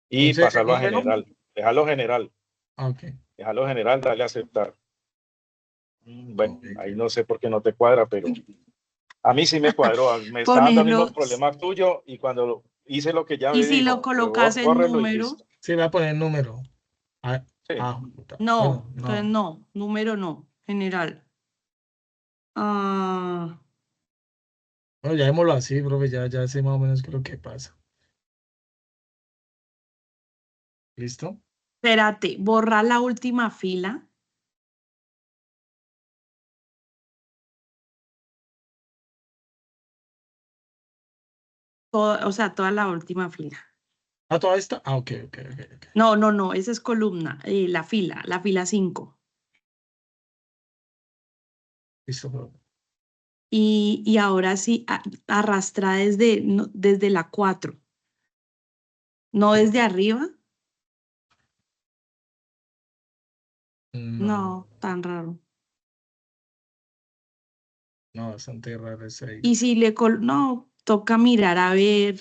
Y Entonces, el pasarlo a número, general. Déjalo general, ok, déjalo general, dale a aceptar. Bueno, ok, ahí ok. no sé por qué no te cuadra, pero a mí sí me cuadró. Me está dando el mismo ponelo, problema tuyo y cuando hice lo que ya y me si lo dijo, colocas en bórrelo y número, listo. Sí, voy a poner el número. Ah, Sí. puta. Bueno, no, entonces no. no, número no, general. Ah, Bueno, ya démoslo así, profe, ya sé más o menos qué es lo que pasa. ¿Listo? espérate, borra la última fila, o sea, toda la última fila. ¿Toda esta? Ok, ok, ok, ok. No, no, no, esa es columna, la fila 5. Listo, profe. Y ahora sí, arrastra desde, desde la 4, no Sí. desde arriba. No, No, tan raro. no, bastante raro ese ahí. Y si no, toca mirar a ver.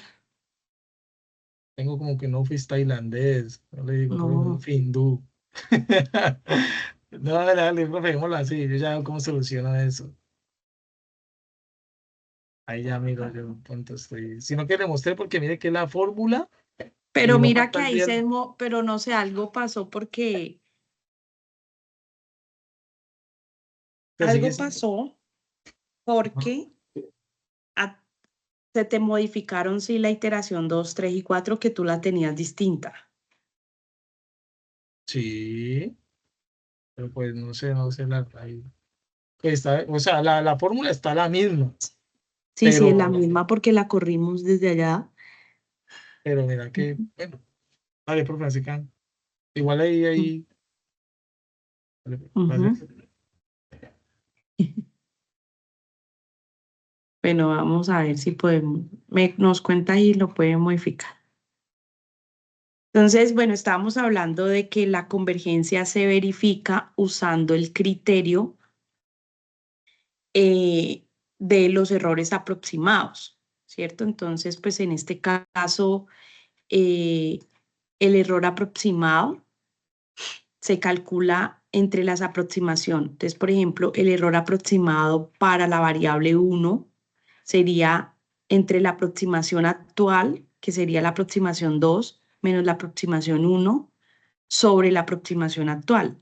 Tengo como que un office tailandés. No le digo, profe, un No, hindú. No, dale, dale, profe, démoslo así. Yo ya veo cómo soluciona eso. Ahí ya miro yo cuánto estoy. Sino que le mostré porque mire que es la fórmula Pero y no mira falta que el ahí viernes. pero no sé, algo pasó porque Pero sigue algo siendo. pasó Ajá. porque a- se te modificaron, sí, la iteración 2, 3 y 4 que tú la tenías distinta. Sí, pero pues no sé ahí. Pues está, o sea, la fórmula está la misma, Sí, sí, es la pero, misma porque la corrimos desde allá. pero mira que, Ujú. bueno, vale, profe, así que igual ahí, vale, Ujú. gracias. Bueno, vamos a ver si podemos, nos cuenta y lo puede modificar. Entonces, bueno, estábamos hablando de que la convergencia se verifica usando el criterio eh, de los errores aproximados, ¿cierto? Entonces, pues en este caso, eh, el error aproximado se calcula entre las aproximaciones. Entonces, por ejemplo, el error aproximado para la variable 1 sería entre la aproximación actual, que sería la aproximación 2, menos la aproximación 1, sobre la aproximación actual.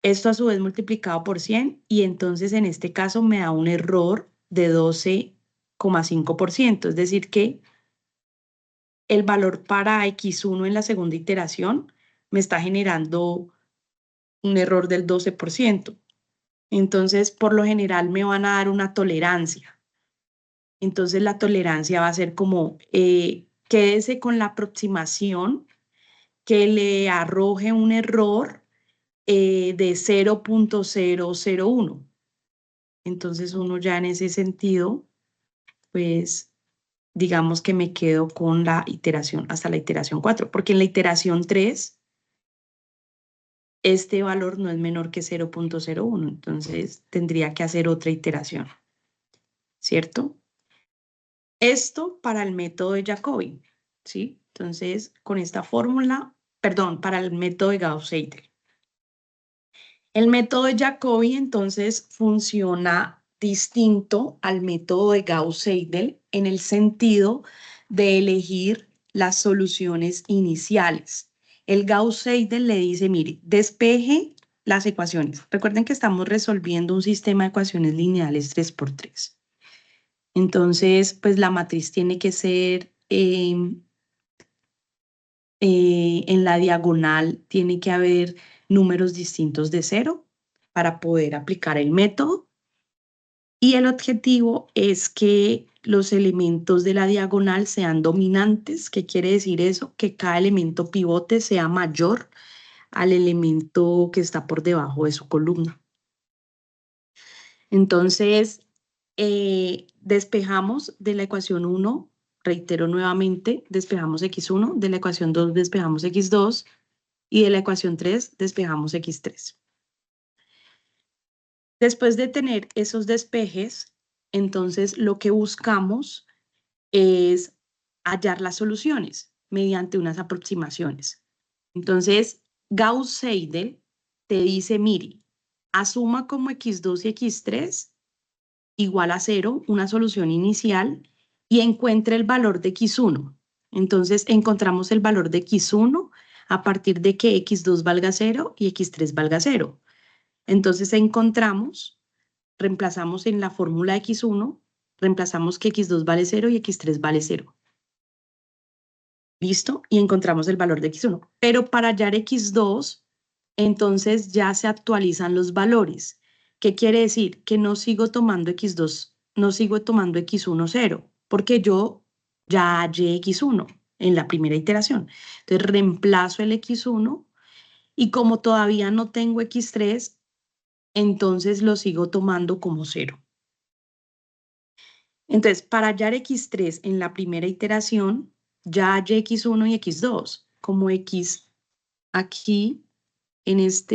Esto a su vez multiplicado por 100 y entonces en este caso me da un error de 12,5%. Es decir que el valor para x1 en la segunda iteración me está generando un error del 12%. Entonces, por lo general me van a dar una tolerancia. Entonces, la tolerancia va a ser como, quédese con la aproximación que le arroje un error de 0,001. Entonces, uno ya en ese sentido, pues, digamos que me quedo con la iteración, hasta la iteración 4, porque en la iteración 3 este valor no es menor que 0,01, entonces tendría que hacer otra iteración, ¿cierto? Esto para el método de Jacobi, ¿sí? Entonces, con esta fórmula, perdón, para el método de Gauss-Seidel. El método de Jacobi, entonces, funciona distinto al método de Gauss-Seidel en el sentido de elegir las soluciones iniciales. El Gauss-Seidel le dice, mire, despeje las ecuaciones. Recuerden que estamos resolviendo un sistema de ecuaciones lineales 3×3. Entonces, pues la matriz tiene que ser en la diagonal, tiene que haber números distintos de 0 para poder aplicar el método. Y el objetivo es que los elementos de la diagonal sean dominantes. ¿Qué quiere decir eso? Que cada elemento pivote sea mayor al elemento que está por debajo de su columna. Entonces, despejamos de la ecuación 1, reitero nuevamente, despejamos x1, de la ecuación 2 despejamos x2 y de la ecuación 3 despejamos x3. Después de tener esos despejes, entonces lo que buscamos es hallar las soluciones mediante unas aproximaciones. Entonces, Gauss-Seidel te dice, mire, asuma como x2 y x3 igual a 0, una solución inicial, y encuentre el valor de x1. Entonces, encontramos el valor de x1 a partir de que x2 valga 0 y x3 valga 0. Entonces, reemplazamos en la fórmula x1, reemplazamos que x2 vale 0 y x3 vale 0. ¿Listo? Y encontramos el valor de x1. Pero para hallar x2, entonces ya se actualizan los valores. ¿Qué quiere decir? Que no sigo tomando x2, no sigo tomando x1 0, porque yo ya hallé x1 en la primera iteración. Entonces reemplazo el x1 y como todavía no tengo x3, entonces lo sigo tomando como 0. Entonces, para hallar x3 en la primera iteración, ya hallé x1 y x2, como x aquí, en esta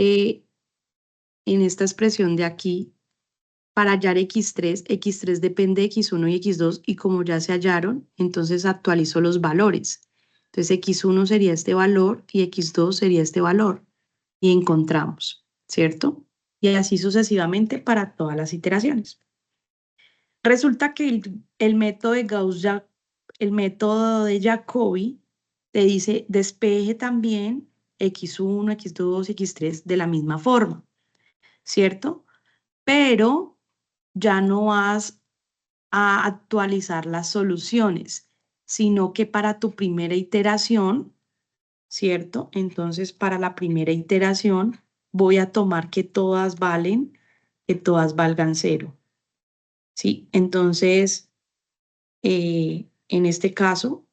expresión de aquí, para hallar x3 depende de x1 y x2, y como ya se hallaron, entonces actualizo los valores. Entonces, x1 sería este valor y x2 sería este valor, y encontramos, ¿cierto? Y así sucesivamente para todas las iteraciones. Resulta que el método de el método de Jacobi te dice despeje también x1, x2, x3 de la misma forma, ¿cierto? Pero ya no vas a actualizar las soluciones, sino que para tu primera iteración, ¿cierto? Entonces, para la primera iteración, voy a tomar que todas valgan 0, ¿sí? Entonces, en este caso,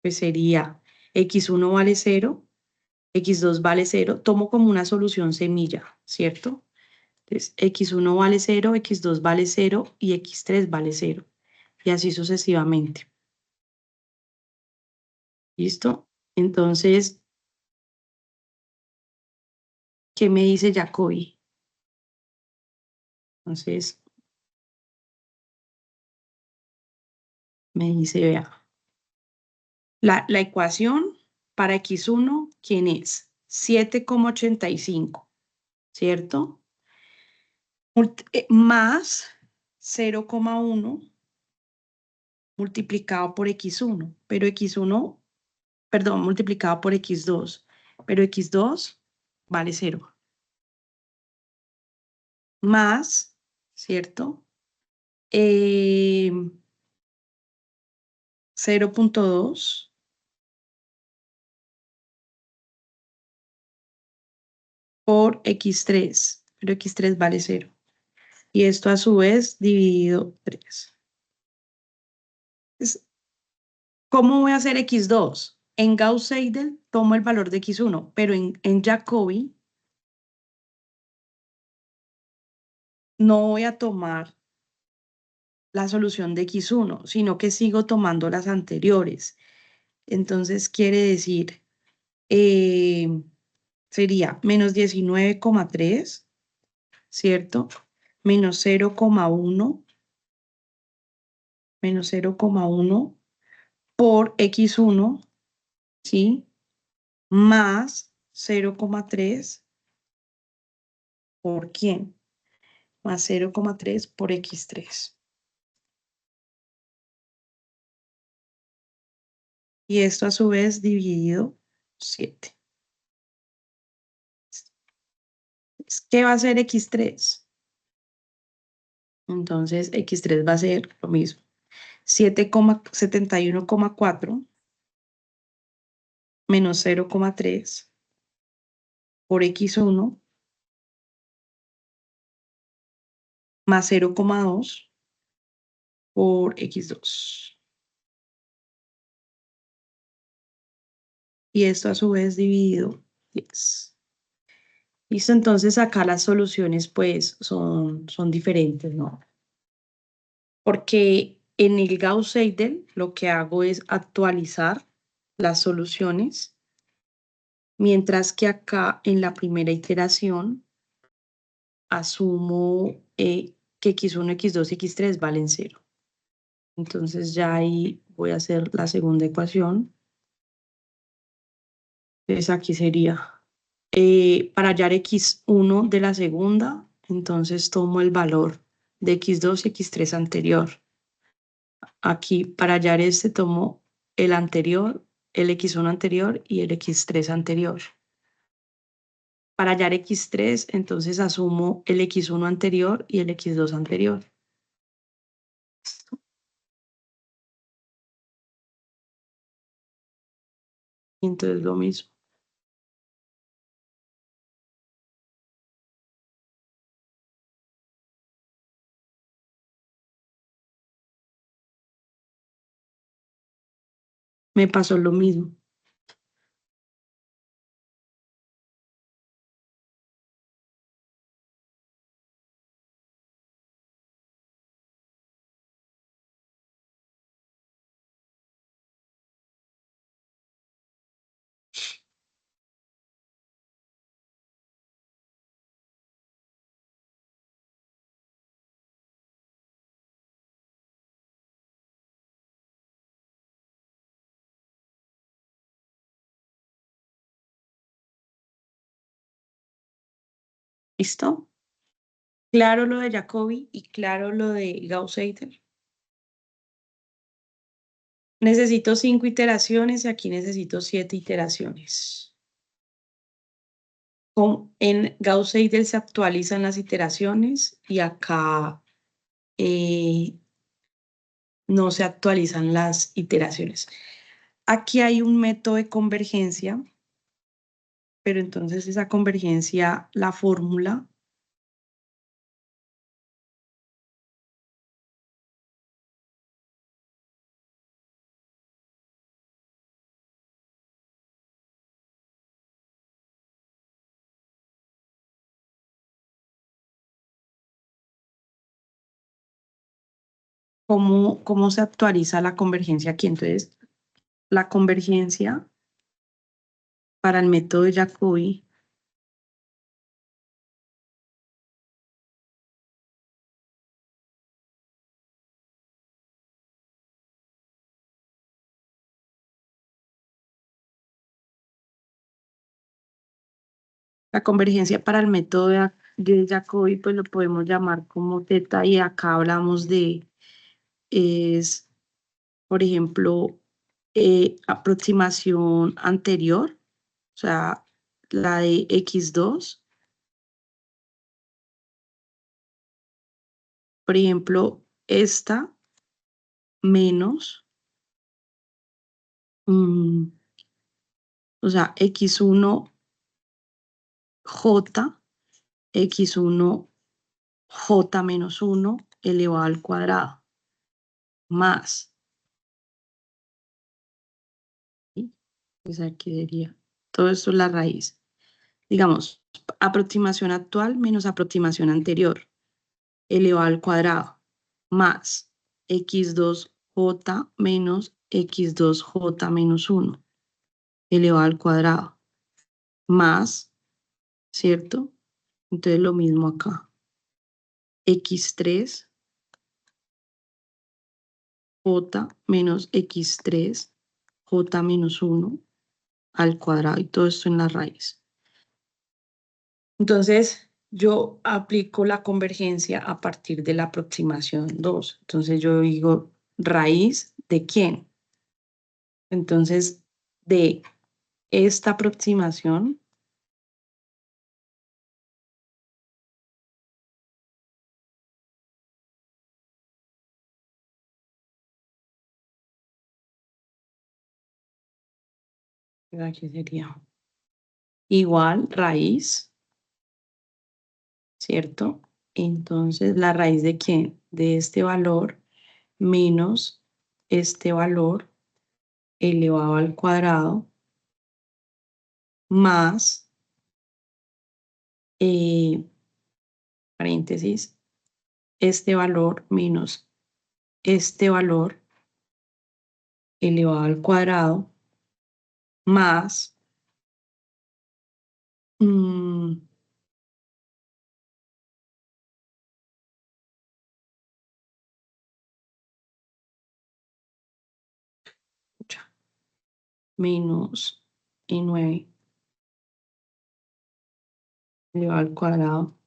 pues sería x1 vale 0, x2 vale 0, tomo como una solución semilla, ¿cierto? Entonces, x1 vale 0, x2 vale 0 y x3 vale 0. Y así sucesivamente. ¿Listo? Entonces, ¿qué me dice Jacobi? Entonces, me dice, vea, la ecuación para x1, ¿quién es? 7,85, ¿cierto? Más 0,1 multiplicado por x1, pero x1, perdón, multiplicado por x2, pero x2 vale 0. Más, ¿cierto? 0,2 por x3, pero x3 vale 0. Y esto a su vez dividido 3. ¿Cómo voy a hacer x2? En Gauss-Seidel tomo el valor de x1, pero en Jacobi no voy a tomar la solución de x1, sino que sigo tomando las anteriores. Entonces quiere decir, sería menos 19,3, ¿cierto? Menos 0,1, menos 0,1 por x1, ¿sí? Más 0,3 por quién? Más 0,3 por x3. Y esto a su vez dividido 7. ¿Qué va a ser x3? Entonces x3 va a ser lo mismo. 71,4 menos 0,3 por x1 más 0,2 por x2. Y esto a su vez dividido 10. Listo, entonces acá las soluciones pues son diferentes, ¿no? Porque en el Gauss-Seidel lo que hago es actualizar las soluciones, mientras que acá en la primera iteración asumo que x1, x2 y x3 valen 0. Entonces ya ahí voy a hacer la segunda ecuación. Entonces aquí sería, para hallar x1 de la segunda, entonces tomo el valor de x2 y x3 anterior. Aquí para hallar este tomo el anterior, el x1 anterior y el x3 anterior. Para hallar x3, entonces asumo el x1 anterior y el x2 anterior. Y entonces lo mismo. Me pasó lo mismo. ¿Listo? Claro lo de Jacobi y claro lo de Gauss-Seidel. Necesito 5 iteraciones y aquí necesito 7 iteraciones. En Gauss-Seidel se actualizan las iteraciones y acá no se actualizan las iteraciones. Aquí hay un método de convergencia, pero entonces esa convergencia, la fórmula, ¿cómo se actualiza la convergencia aquí? Entonces, la convergencia para el método de Jacobi de Jacobi, pues lo podemos llamar como teta y acá hablamos de, es, por ejemplo, aproximación anterior, o sea, la de x2. Por ejemplo, esta menos, o sea, x1j, x1j menos 1 elevado al cuadrado, más, ¿sí? Pues aquí sería, todo esto es la raíz. Digamos, aproximación actual menos aproximación anterior, elevado al cuadrado, más x2j menos x2j menos 1, elevado al cuadrado, más, ¿cierto? Entonces lo mismo acá. x3j menos x3j menos 1 al cuadrado y todo esto en la raíz. Entonces, yo aplico la convergencia a partir de la aproximación 2. Entonces, yo digo, ¿raíz de quién? Entonces, de esta aproximación, aquí sería igual raíz, ¿cierto? Entonces, ¿la raíz de quién? De este valor menos este valor elevado al cuadrado más, paréntesis, este valor menos este valor elevado al cuadrado más menos i9 elevado al cuadrado.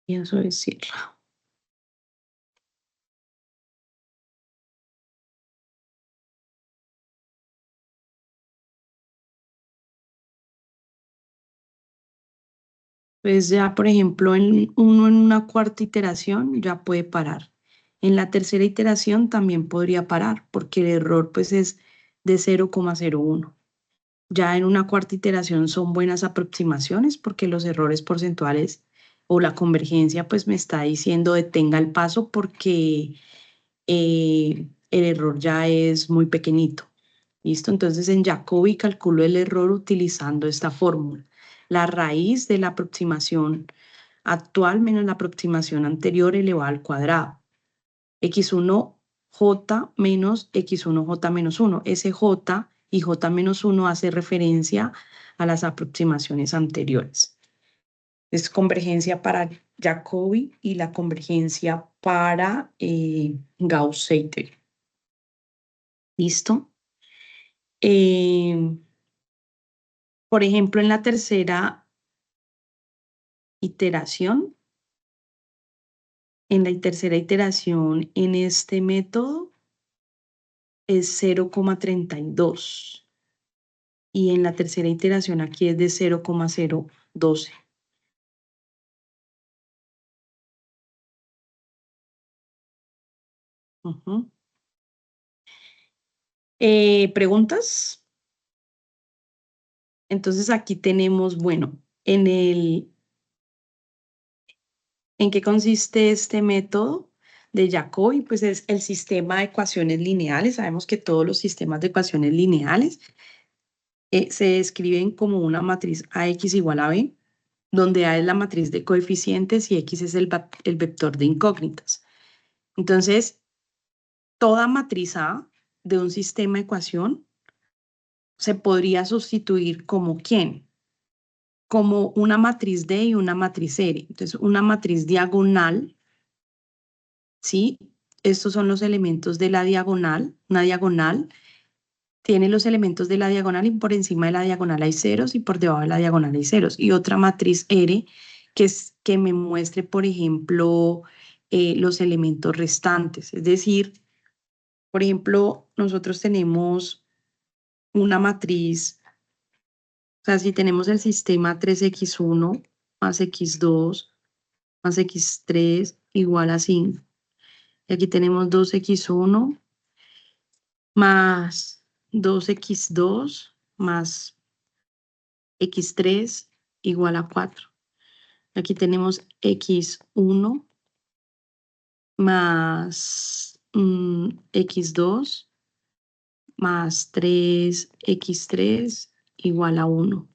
Y eso decirlo. Pues ya, por ejemplo, uno en una cuarta iteración ya puede parar. En la tercera iteración también podría parar porque el error pues es de 0,01. Ya en una cuarta iteración son buenas aproximaciones porque los errores porcentuales o la convergencia pues me está diciendo detenga el paso porque el error ya es muy pequeñito. ¿Listo? Entonces en Jacobi calculo el error utilizando esta fórmula. La raíz de la aproximación actual menos la aproximación anterior elevada al cuadrado. x1j menos x1j menos 1. Ese j y j menos 1 hace referencia a las aproximaciones anteriores. Es convergencia para Jacobi y la convergencia para Gauss-Seidel. ¿Listo? Por ejemplo, en la tercera iteración. En la tercera iteración en este método es 0,32. Y en la tercera iteración aquí es de 0,012. ¿Preguntas? Entonces aquí tenemos, bueno, ¿en qué consiste este método de Jacobi? Pues es el sistema de ecuaciones lineales. Sabemos que todos los sistemas de ecuaciones lineales se describen como una matriz AX igual a B, donde A es la matriz de coeficientes y X es el vector de incógnitas. Entonces, toda matriz A de un sistema de ecuación se podría sustituir como ¿quién? Como una matriz D y una matriz R. Entonces, una matriz diagonal, ¿sí? Estos son los elementos de la diagonal. Una diagonal tiene los elementos de la diagonal y por encima de la diagonal hay ceros y por debajo de la diagonal hay ceros. Y otra matriz R que me muestre, por ejemplo, los elementos restantes. Es decir, por ejemplo, nosotros tenemos una matriz, o sea, si tenemos el sistema 3x1 más x2 más x3 igual a 5. Y aquí tenemos 2x1 más 2x2 más x3 igual a 4. Aquí tenemos x1 más x2 más 3x3 igual a 1.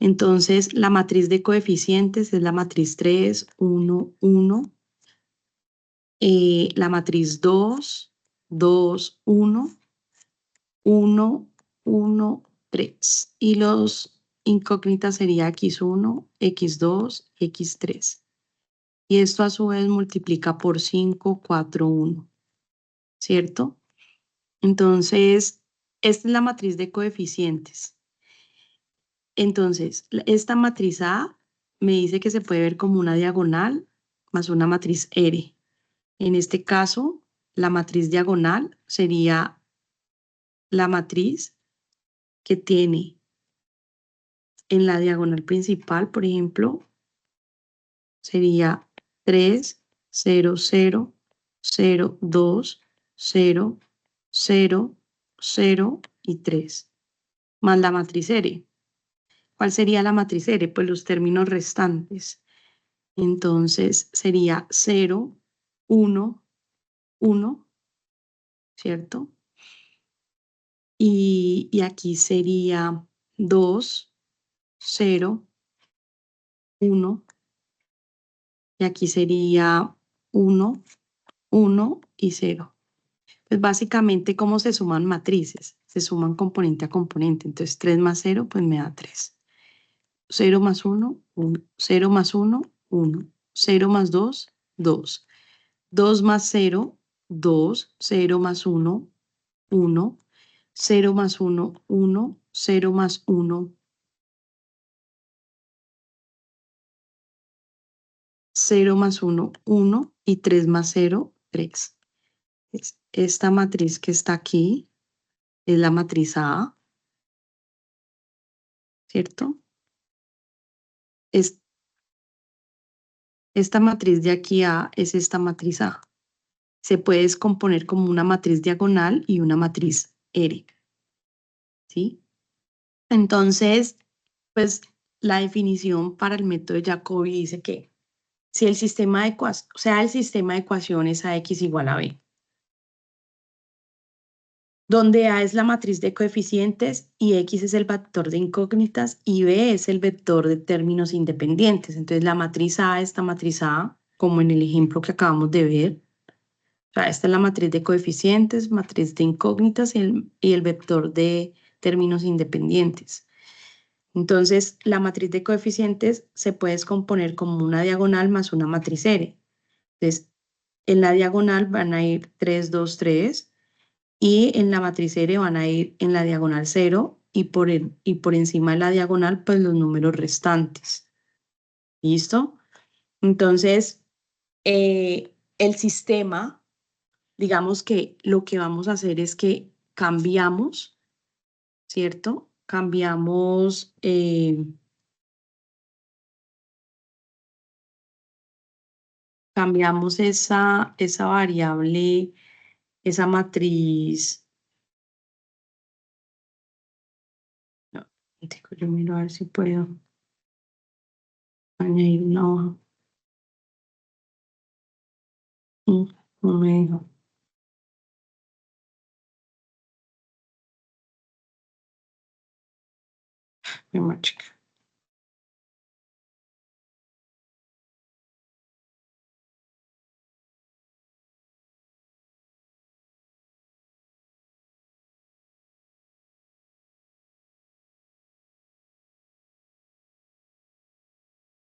Entonces, la matriz de coeficientes es la matriz 3, 1, 1. La matriz 2, 2, 1, 1, 1, 3. Y los incógnitas sería x1, x2, x3. Y esto a su vez multiplica por 5, 4, 1. ¿Cierto? Entonces, esta es la matriz de coeficientes. Entonces, esta matriz A me dice que se puede ver como una diagonal más una matriz R. En este caso, la matriz diagonal sería la matriz que tiene en la diagonal principal, por ejemplo, sería 3, 0, 0, 0, 2, 0, 0, 0 y 3, más la matriz R. ¿Cuál sería la matriz R? Pues los términos restantes. Entonces sería 0, 1, 1, ¿cierto? Y aquí sería 2, 0, 1. Y aquí sería 1, 1 y 0. Pues básicamente, ¿cómo se suman matrices? Se suman componente a componente. Entonces, 3 más 0, pues me da 3. 0 más 1, 1. 0 más 1, 1. 0 más 2, 2. 2 más 0, 2. 0 más 1, 1. 0 más 1, 1. 0 más 1, 0 más 1, 1. Y 3 más 0, 3. Esta matriz que está aquí es la matriz A, ¿cierto? Esta matriz de aquí A es esta matriz A. Se puede descomponer como una matriz diagonal y una matriz R, ¿sí? Entonces, pues la definición para el método de Jacobi dice que si el sistema de el sistema de ecuaciones AX igual a B, donde A es la matriz de coeficientes y X es el vector de incógnitas y B es el vector de términos independientes. Entonces la matriz A, esta matriz A, como en el ejemplo que acabamos de ver, o sea, esta es la matriz de coeficientes, matriz de incógnitas y el vector de términos independientes. Entonces, la matriz de coeficientes se puede descomponer como una diagonal más una matriz R. Entonces, en la diagonal van a ir 3, 2, 3 y en la matriz R van a ir en la diagonal 0 y por encima de la diagonal, pues los números restantes. ¿Listo? Entonces, el sistema, digamos que lo que vamos a hacer es que cambiamos, ¿cierto? Cambiamos esa variable, esa matriz. No, yo miro a ver si puedo añadir una hoja. No me dijo. Chica.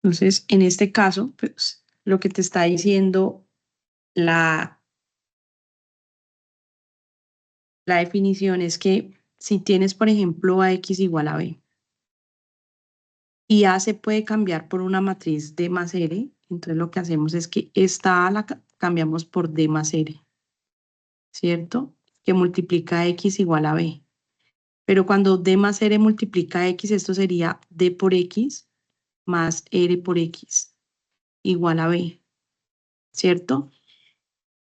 Entonces, en este caso, pues, lo que te está diciendo la definición es que si tienes, por ejemplo, a X igual a B y A se puede cambiar por una matriz D más R, entonces lo que hacemos es que esta A la cambiamos por D más R, ¿cierto? Que multiplica X igual a B. Pero cuando D más R multiplica X, esto sería D por X más R por X igual a B, ¿cierto?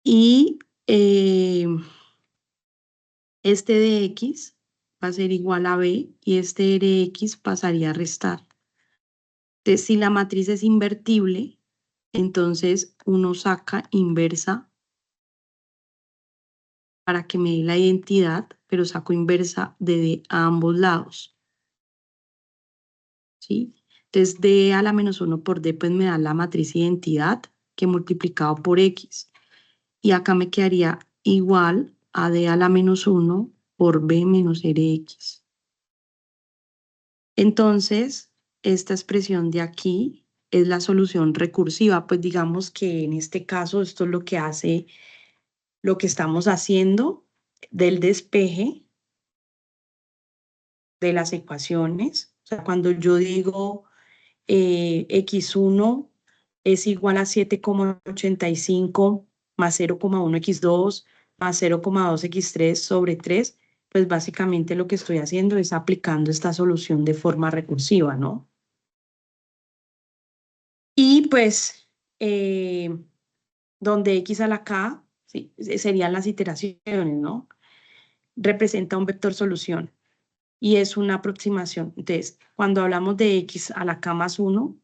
Y este de X va a ser igual a B y este de X pasaría a restar. Entonces, si la matriz es invertible, entonces uno saca inversa para que me dé la identidad, pero saco inversa de a ambos lados. ¿Sí? Entonces, D a la menos 1 por D, pues me da la matriz identidad que multiplicado por X. Y acá me quedaría igual a D a la menos 1 por B menos RX. Entonces, esta expresión de aquí es la solución recursiva, pues digamos que en este caso esto es lo que hace, lo que estamos haciendo del despeje de las ecuaciones. O sea, cuando yo digo x1 es igual a 7,85 más 0,1 x2 más 0,2 x3 sobre 3, pues básicamente lo que estoy haciendo es aplicando esta solución de forma recursiva, ¿no? Y pues, donde x a la k, sí, serían las iteraciones, ¿no? Representa un vector solución y es una aproximación. Entonces, cuando hablamos de x a la k más 1,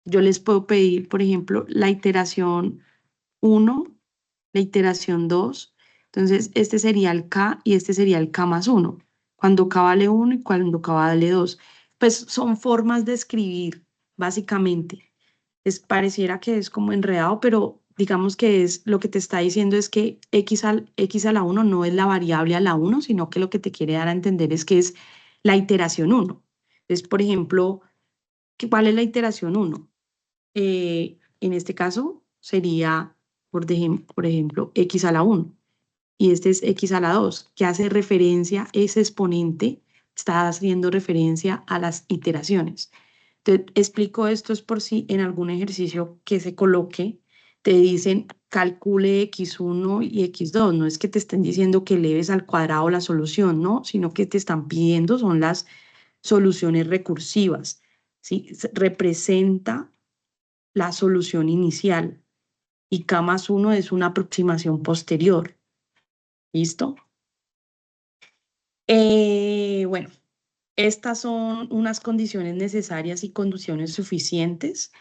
yo les puedo pedir, por ejemplo, la iteración 1, la iteración 2. Entonces, este sería el k y este sería el k más 1. Cuando k vale 1 y cuando k vale 2. Pues son formas de escribir, básicamente. Pareciera que es como enredado, pero digamos que es lo que te está diciendo es que x a la 1 no es la variable a la 1, sino que lo que te quiere dar a entender es que es la iteración 1. Entonces, por ejemplo, ¿cuál es la iteración 1? En este caso sería, por ejemplo, x a la 1 y este es x a la 2, que hace referencia, ese exponente está haciendo referencia a las iteraciones. Te explico esto es por si en algún ejercicio que se coloque te dicen calcule x1 y x2, no es que te estén diciendo que eleves al cuadrado la solución, no, sino que te están pidiendo son las soluciones recursivas, ¿sí? Representa la solución inicial y k más 1 es una aproximación posterior. ¿Listo? Bueno, estas son unas condiciones necesarias y condiciones suficientes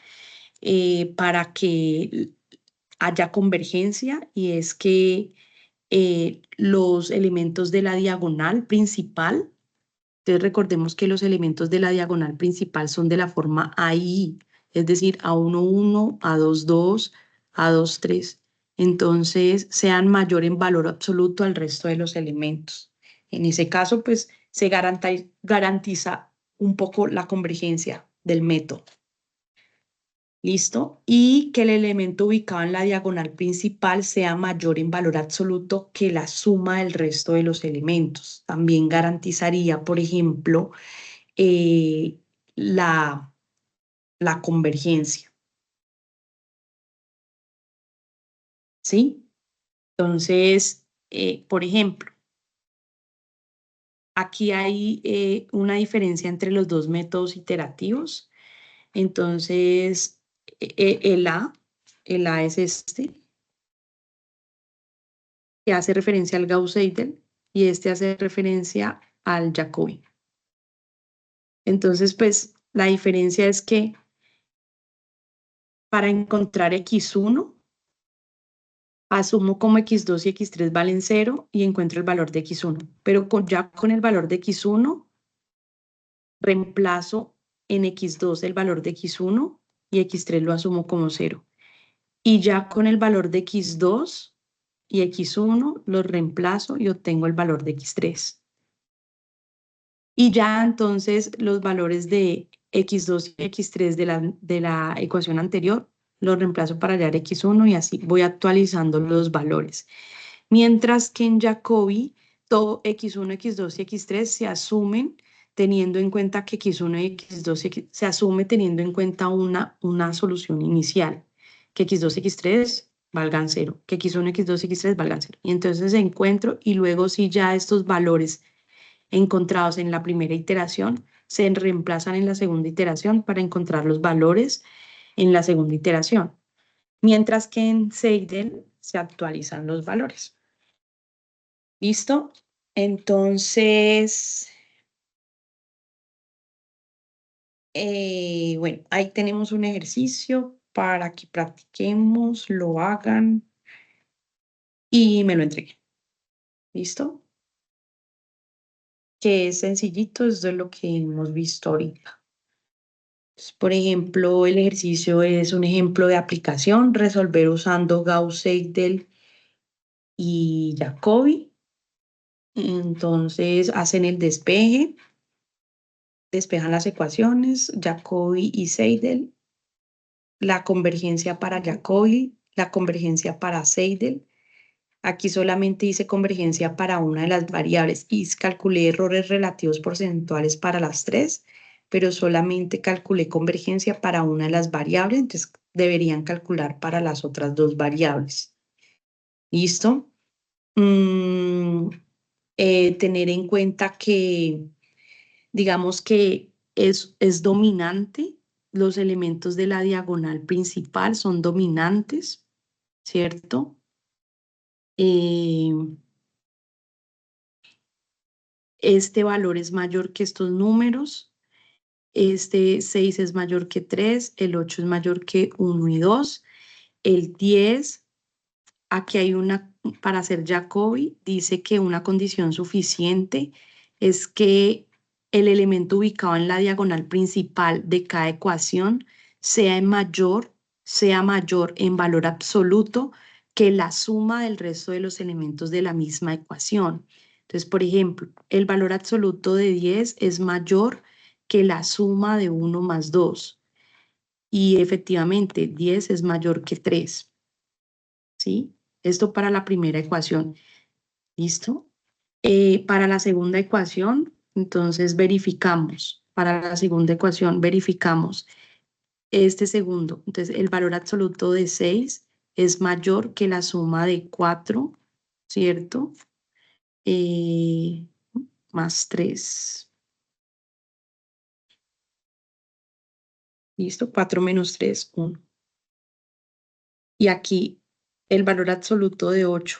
para que haya convergencia y es que los elementos de la diagonal principal, entonces recordemos que los elementos de la diagonal principal son de la forma AI, es decir, A1, 1, A2, 2, A2, 3. Entonces, sean mayor en valor absoluto al resto de los elementos. En ese caso, pues, se garantiza un poco la convergencia del método. ¿Listo? Y que el elemento ubicado en la diagonal principal sea mayor en valor absoluto que la suma del resto de los elementos. También garantizaría, por ejemplo, la la convergencia. ¿Sí? Entonces, por ejemplo, aquí hay una diferencia entre los dos métodos iterativos. Entonces, el A es este, que hace referencia al Gauss-Seidel, y este hace referencia al Jacobi. Entonces, pues, la diferencia es que para encontrar X1, asumo como X2 y X3 valen 0 y encuentro el valor de X1. Pero ya con el valor de X1, reemplazo en X2 el valor de X1 y X3 lo asumo como 0. Y ya con el valor de X2 y X1 los reemplazo y obtengo el valor de X3. Y ya entonces los valores de X2 y X3 de la ecuación anterior los reemplazo para hallar X1 y así voy actualizando los valores. Mientras que en Jacobi, todo X1, X2 y X3 se asumen teniendo en cuenta que X1 y X2 se asume teniendo en cuenta una solución inicial, que X2 y X3 valgan 0, que X1, X2 y X3 valgan 0. Y entonces encuentro y luego si ya estos valores encontrados en la primera iteración se reemplazan en la segunda iteración para encontrar los valores en la segunda iteración. Mientras que en Seidel se actualizan los valores. ¿Listo? Entonces, bueno, ahí tenemos un ejercicio para que practiquemos, lo hagan y me lo entreguen. ¿Listo? Que es sencillito, es de lo que hemos visto ahorita. Entonces, por ejemplo, el ejercicio es un ejemplo de aplicación, resolver usando Gauss-Seidel y Jacobi. Entonces, hacen el despeje, despejan las ecuaciones, Jacobi y Seidel, la convergencia para Jacobi, la convergencia para Seidel. Aquí solamente hice convergencia para una de las variables y calculé errores relativos porcentuales para las tres, pero solamente calculé convergencia para una de las variables, entonces deberían calcular para las otras dos variables. ¿Listo? Tener en cuenta que, digamos que es dominante, los elementos de la diagonal principal son dominantes, ¿cierto? Este valor es mayor que estos números, este 6 es mayor que 3, el 8 es mayor que 1 y 2, el 10, aquí hay una, para hacer Jacobi, dice que una condición suficiente es que el elemento ubicado en la diagonal principal de cada ecuación sea mayor en valor absoluto que la suma del resto de los elementos de la misma ecuación. Entonces, por ejemplo, el valor absoluto de 10 es mayor que la suma de 1 más 2. Y efectivamente, 10 es mayor que 3. ¿Sí? Esto para la primera ecuación. ¿Listo? Para la segunda ecuación, entonces verificamos. Para la segunda ecuación, verificamos este segundo. Entonces, el valor absoluto de 6 es mayor que la suma de 4, ¿cierto? Más 3. ¿Listo? 4 menos 3, 1. Y aquí el valor absoluto de 8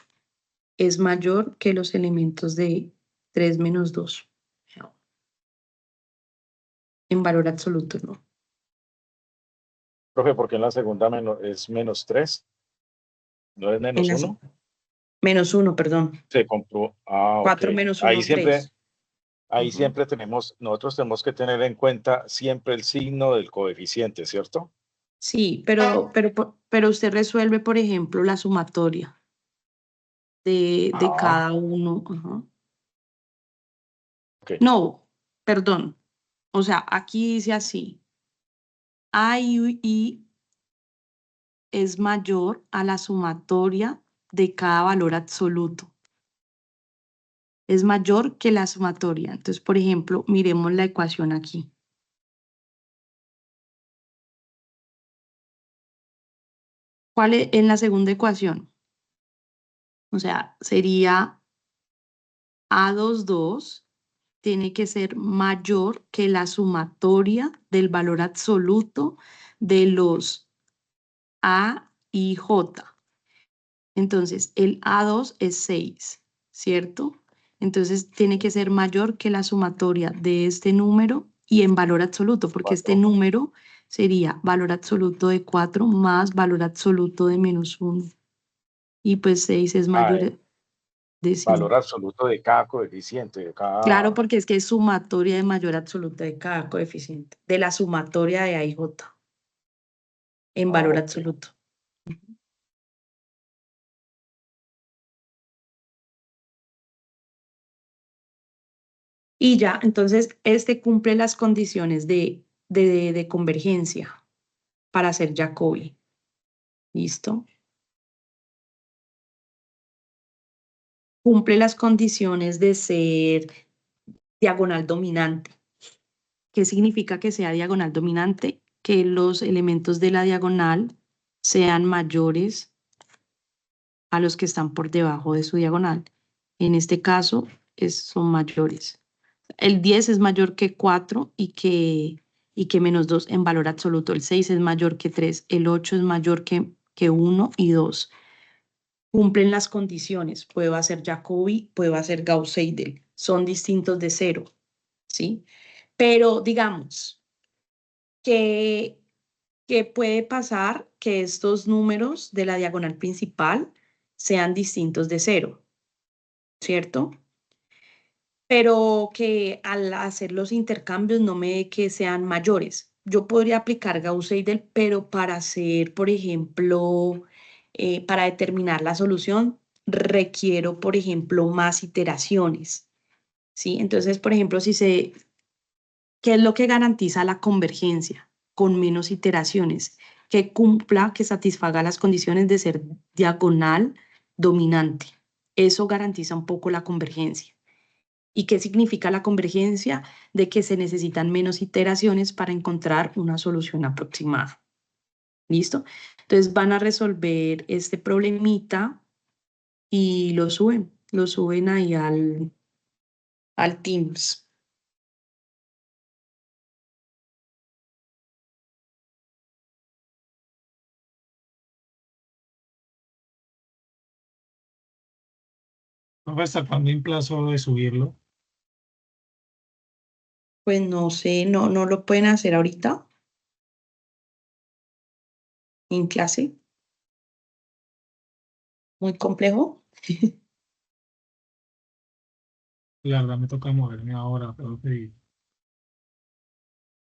es mayor que los elementos de 3 menos 2. En valor absoluto, ¿no? Profe, ¿por qué en la segunda es menos 3? ¿No es En menos la 1? menos 1, perdón. Se compró. Ah, ok. 4 menos 1, Ahí 3. siempre nosotros tenemos que tener en cuenta siempre el signo del coeficiente, ¿cierto? Sí, pero usted resuelve, por ejemplo, la sumatoria de cada uno. Ajá. Ok. No, perdón. O sea, aquí dice así. A y I es mayor a la sumatoria de cada valor absoluto. Es mayor que la sumatoria. Entonces, por ejemplo, miremos la ecuación aquí. ¿Cuál es en la segunda ecuación? O sea, sería A22 tiene que ser mayor que la sumatoria del valor absoluto de los A y J. Entonces, el A2 es 6, ¿cierto? Entonces, tiene que ser mayor que la sumatoria de este número y en valor absoluto, porque este 4. número sería valor absoluto de 4 más valor absoluto de -1. Y pues 6 es Ah, mayor de valor 5. absoluto de cada coeficiente, de Claro, cada... porque es que es sumatoria de mayor absoluta de cada coeficiente, de la sumatoria de A y J en valor Ok. absoluto. Y ya, entonces, este cumple las condiciones de convergencia para ser Jacobi. ¿Listo? Cumple las condiciones de ser diagonal dominante. ¿Qué significa que sea diagonal dominante? Que los elementos de la diagonal sean mayores a los que están por debajo de su diagonal. En este caso, son mayores. El 10 es mayor que 4 y que -2 en valor absoluto. El 6 es mayor que 3. El 8 es mayor que 1 y 2. Cumplen las condiciones. Puedo hacer Jacobi, puedo hacer Gauss-Seidel. Son distintos de 0, ¿sí? Pero digamos que puede pasar que estos números de la diagonal principal sean distintos de 0, ¿cierto? Pero que al hacer los intercambios no me dé que sean mayores. Yo podría aplicar Gauss-Seidel, pero para hacer, por ejemplo, para determinar la solución, requiero, por ejemplo, más iteraciones, ¿sí? Entonces, por ejemplo, ¿qué es lo que garantiza la convergencia? Con menos iteraciones, que cumpla, que satisfaga las condiciones de ser diagonal dominante. Eso garantiza un poco la convergencia. ¿Y qué significa la convergencia? De que se necesitan menos iteraciones para encontrar una solución aproximada. ¿Listo? Entonces van a resolver este problemita y lo suben ahí al Teams. ¿Hasta cuándo emplazo de subirlo? Pues no sé, no lo pueden hacer ahorita en clase. Muy complejo. La verdad me toca moverme ahora, pero pedir.